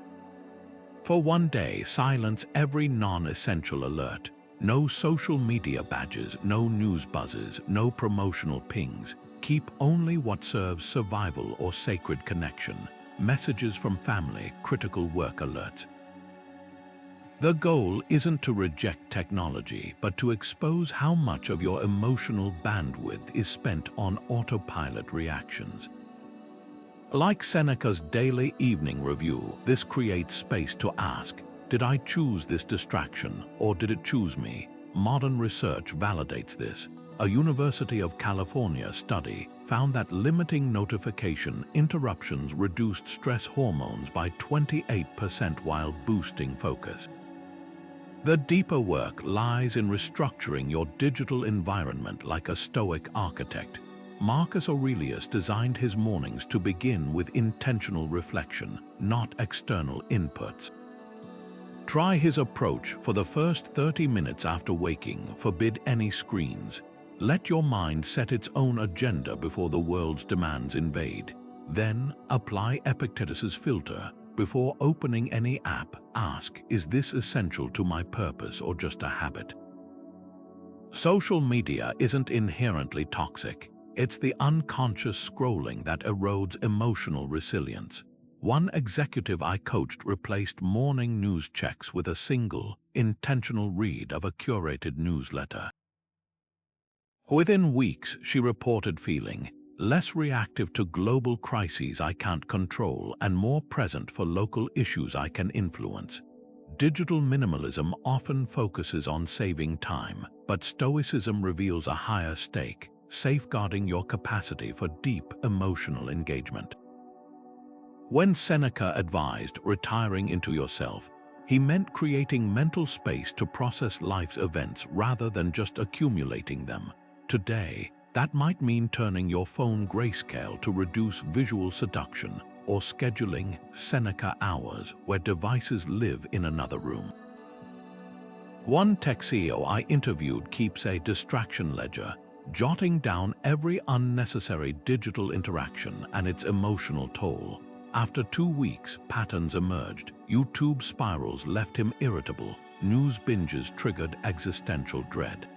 For one day, silence every non-essential alert. No social media badges, no news buzzes, no promotional pings. Keep only what serves survival or sacred connection. Messages from family, critical work alerts. The goal isn't to reject technology, but to expose how much of your emotional bandwidth is spent on autopilot reactions. Like Seneca's daily evening review, this creates space to ask, did I choose this distraction, or did it choose me? Modern research validates this. A University of California study found that limiting notification interruptions reduced stress hormones by 28% while boosting focus. The deeper work lies in restructuring your digital environment like a Stoic architect. Marcus Aurelius designed his mornings to begin with intentional reflection, not external inputs. Try his approach. For the first 30 minutes after waking, forbid any screens. Let your mind set its own agenda before the world's demands invade. Then, apply Epictetus's filter. Before opening any app, ask, is this essential to my purpose or just a habit? Social media isn't inherently toxic. It's the unconscious scrolling that erodes emotional resilience. One executive I coached replaced morning news checks with a single, intentional read of a curated newsletter. Within weeks, she reported feeling less reactive to global crises I can't control and more present for local issues I can influence. Digital minimalism often focuses on saving time, but Stoicism reveals a higher stake, safeguarding your capacity for deep emotional engagement. When Seneca advised retiring into yourself, he meant creating mental space to process life's events rather than just accumulating them. Today, that might mean turning your phone grayscale to reduce visual seduction or scheduling Seneca hours where devices live in another room. One tech CEO I interviewed keeps a distraction ledger, jotting down every unnecessary digital interaction and its emotional toll. After 2 weeks, patterns emerged. YouTube spirals left him irritable. News binges triggered existential dread.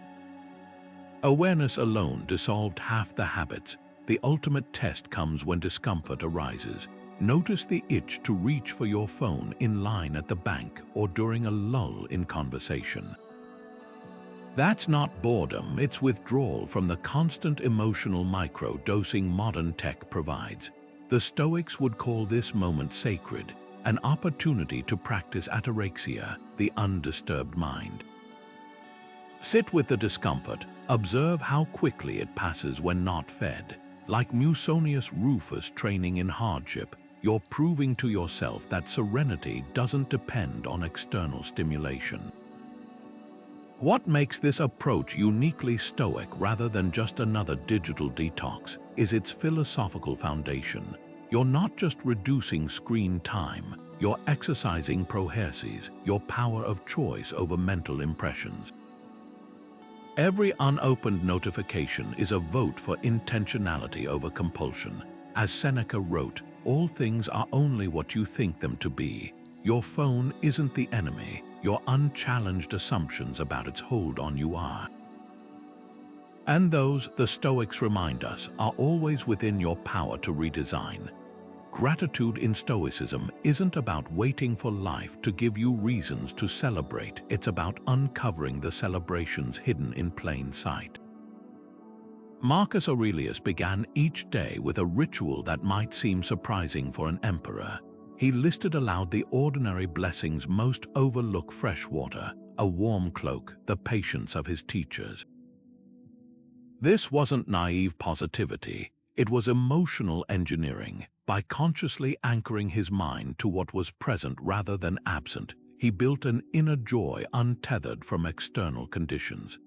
Awareness alone dissolved half the habits. The ultimate test comes when discomfort arises. Notice the itch to reach for your phone in line at the bank or during a lull in conversation. That's not boredom, it's withdrawal from the constant emotional micro-dosing modern tech provides. The Stoics would call this moment sacred, an opportunity to practice ataraxia, the undisturbed mind. Sit with the discomfort, observe how quickly it passes when not fed. Like Musonius Rufus training in hardship, you're proving to yourself that serenity doesn't depend on external stimulation. What makes this approach uniquely Stoic rather than just another digital detox is its philosophical foundation. You're not just reducing screen time, you're exercising proherses, your power of choice over mental impressions. Every unopened notification is a vote for intentionality over compulsion. As Seneca wrote, all things are only what you think them to be. Your phone isn't the enemy, your unchallenged assumptions about its hold on you are. And those, the Stoics remind us, are always within your power to redesign. Gratitude in Stoicism isn't about waiting for life to give you reasons to celebrate. It's about uncovering the celebrations hidden in plain sight. Marcus Aurelius began each day with a ritual that might seem surprising for an emperor. He listed aloud the ordinary blessings most overlook: fresh water, a warm cloak, the patience of his teachers. This wasn't naive positivity, it was emotional engineering. By consciously anchoring his mind to what was present rather than absent, he built an inner joy untethered from external conditions.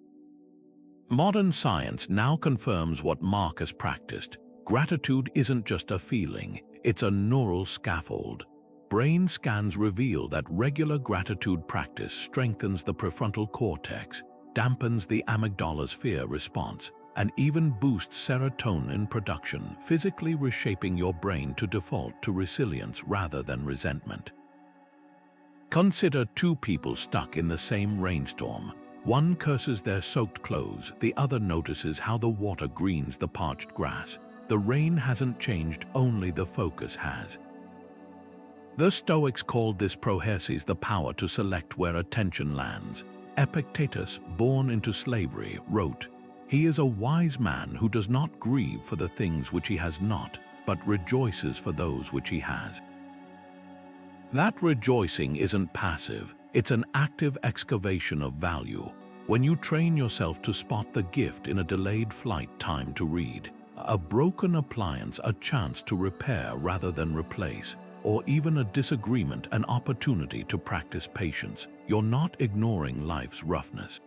Modern science now confirms what Marcus practiced. Gratitude isn't just a feeling, it's a neural scaffold. Brain scans reveal that regular gratitude practice strengthens the prefrontal cortex, dampens the amygdala's fear response, and even boosts serotonin production, physically reshaping your brain to default to resilience rather than resentment. Consider two people stuck in the same rainstorm. One curses their soaked clothes, the other notices how the water greens the parched grass. The rain hasn't changed, only the focus has. The Stoics called this prohersis, the power to select where attention lands. Epictetus, born into slavery, wrote, "He is a wise man who does not grieve for the things which he has not, but rejoices for those which he has." That rejoicing isn't passive, it's an active excavation of value. When you train yourself to spot the gift in a delayed flight time to read, a broken appliance a chance to repair rather than replace, or even a disagreement an opportunity to practice patience, you're not ignoring life's roughness.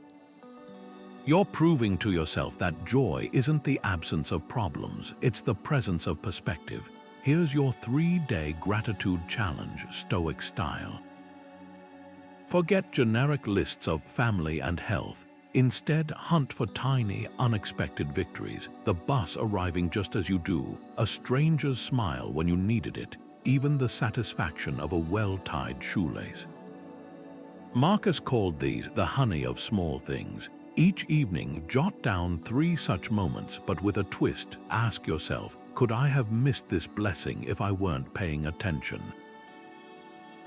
You're proving to yourself that joy isn't the absence of problems, it's the presence of perspective. Here's your 3-day gratitude challenge, Stoic style. Forget generic lists of family and health. Instead, hunt for tiny, unexpected victories. The bus arriving just as you do, a stranger's smile when you needed it, even the satisfaction of a well-tied shoelace. Marcus called these the honey of small things. Each evening, jot down 3 such moments, but with a twist. Ask yourself, could I have missed this blessing if I weren't paying attention?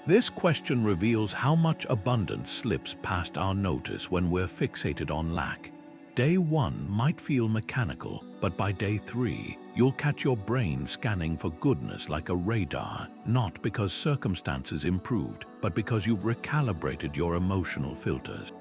This question reveals how much abundance slips past our notice when we're fixated on lack. Day 1 might feel mechanical, but by day 3, you'll catch your brain scanning for goodness like a radar, not because circumstances improved, but because you've recalibrated your emotional filters.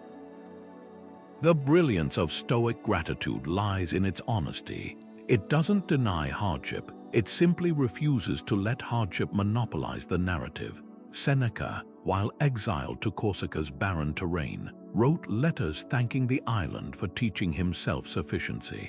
The brilliance of Stoic gratitude lies in its honesty. It doesn't deny hardship, it simply refuses to let hardship monopolize the narrative. Seneca, while exiled to Corsica's barren terrain, wrote letters thanking the island for teaching him self-sufficiency.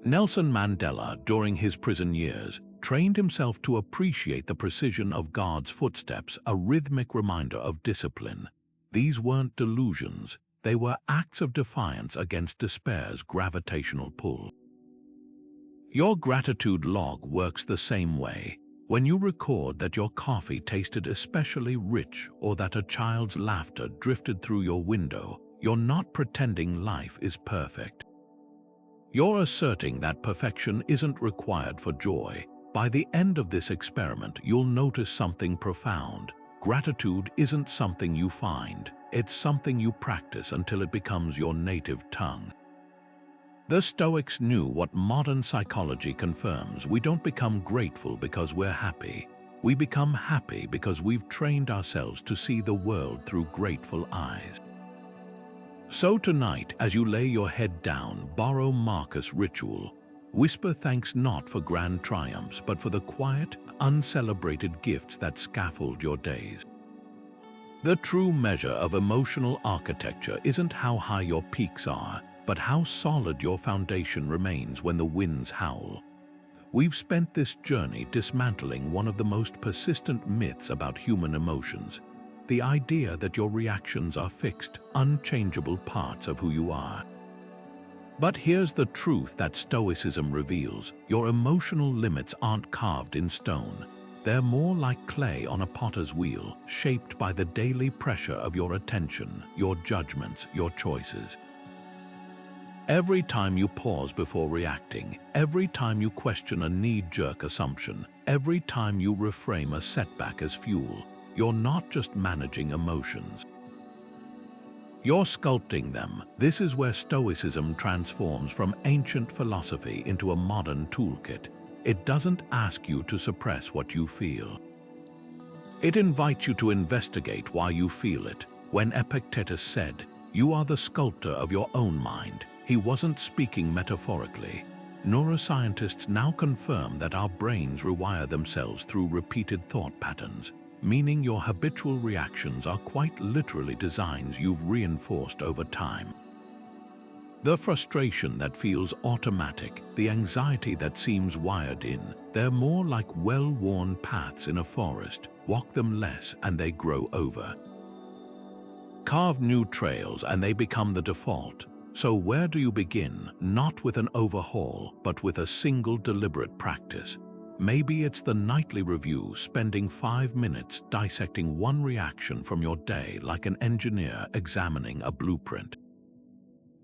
Nelson Mandela, during his prison years, trained himself to appreciate the precision of God's footsteps, a rhythmic reminder of discipline. These weren't delusions, they were acts of defiance against despair's gravitational pull. Your gratitude log works the same way. When you record that your coffee tasted especially rich or that a child's laughter drifted through your window, you're not pretending life is perfect. You're asserting that perfection isn't required for joy. By the end of this experiment, you'll notice something profound. Gratitude isn't something you find, it's something you practice until it becomes your native tongue. The Stoics knew what modern psychology confirms. We don't become grateful because we're happy. We become happy because we've trained ourselves to see the world through grateful eyes. So tonight, as you lay your head down, borrow Marcus' ritual. Whisper thanks not for grand triumphs, but for the quiet, uncelebrated gifts that scaffold your days. The true measure of emotional architecture isn't how high your peaks are, but how solid your foundation remains when the winds howl. We've spent this journey dismantling one of the most persistent myths about human emotions, the idea that your reactions are fixed, unchangeable parts of who you are. But here's the truth that Stoicism reveals: your emotional limits aren't carved in stone. They're more like clay on a potter's wheel, shaped by the daily pressure of your attention, your judgments, your choices. Every time you pause before reacting, every time you question a knee-jerk assumption, every time you reframe a setback as fuel, you're not just managing emotions. You're sculpting them. This is where Stoicism transforms from ancient philosophy into a modern toolkit. It doesn't ask you to suppress what you feel. It invites you to investigate why you feel it. When Epictetus said, "You are the sculptor of your own mind," he wasn't speaking metaphorically. Neuroscientists now confirm that our brains rewire themselves through repeated thought patterns, meaning your habitual reactions are quite literally designs you've reinforced over time. The frustration that feels automatic, the anxiety that seems wired in, they're more like well-worn paths in a forest. Walk them less and they grow over. Carve new trails and they become the default. So where do you begin? Not with an overhaul, but with a single deliberate practice. Maybe it's the nightly review, spending 5 minutes dissecting one reaction from your day like an engineer examining a blueprint.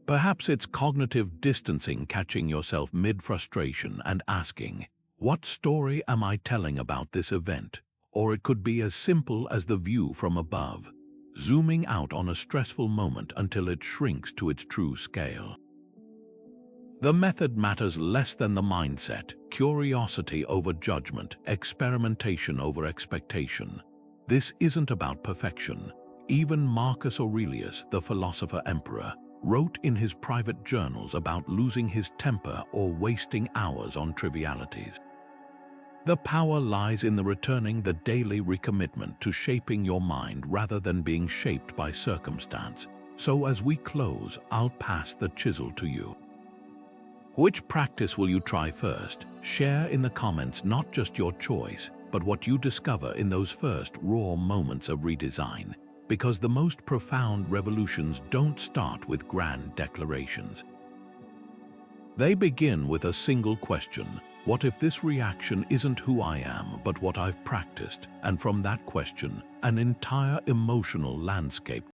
Perhaps it's cognitive distancing, catching yourself mid-frustration and asking, "What story am I telling about this event?" Or it could be as simple as the view from above, zooming out on a stressful moment until it shrinks to its true scale. The method matters less than the mindset, curiosity over judgment, experimentation over expectation. This isn't about perfection. Even Marcus Aurelius, the philosopher-emperor, wrote in his private journals about losing his temper or wasting hours on trivialities. The power lies in the returning the daily recommitment to shaping your mind rather than being shaped by circumstance. So as we close, I'll pass the chisel to you. Which practice will you try first? Share in the comments not just your choice, but what you discover in those first raw moments of redesign. Because the most profound revolutions don't start with grand declarations. They begin with a single question. What if this reaction isn't who I am, but what I've practiced? And from that question, an entire emotional landscape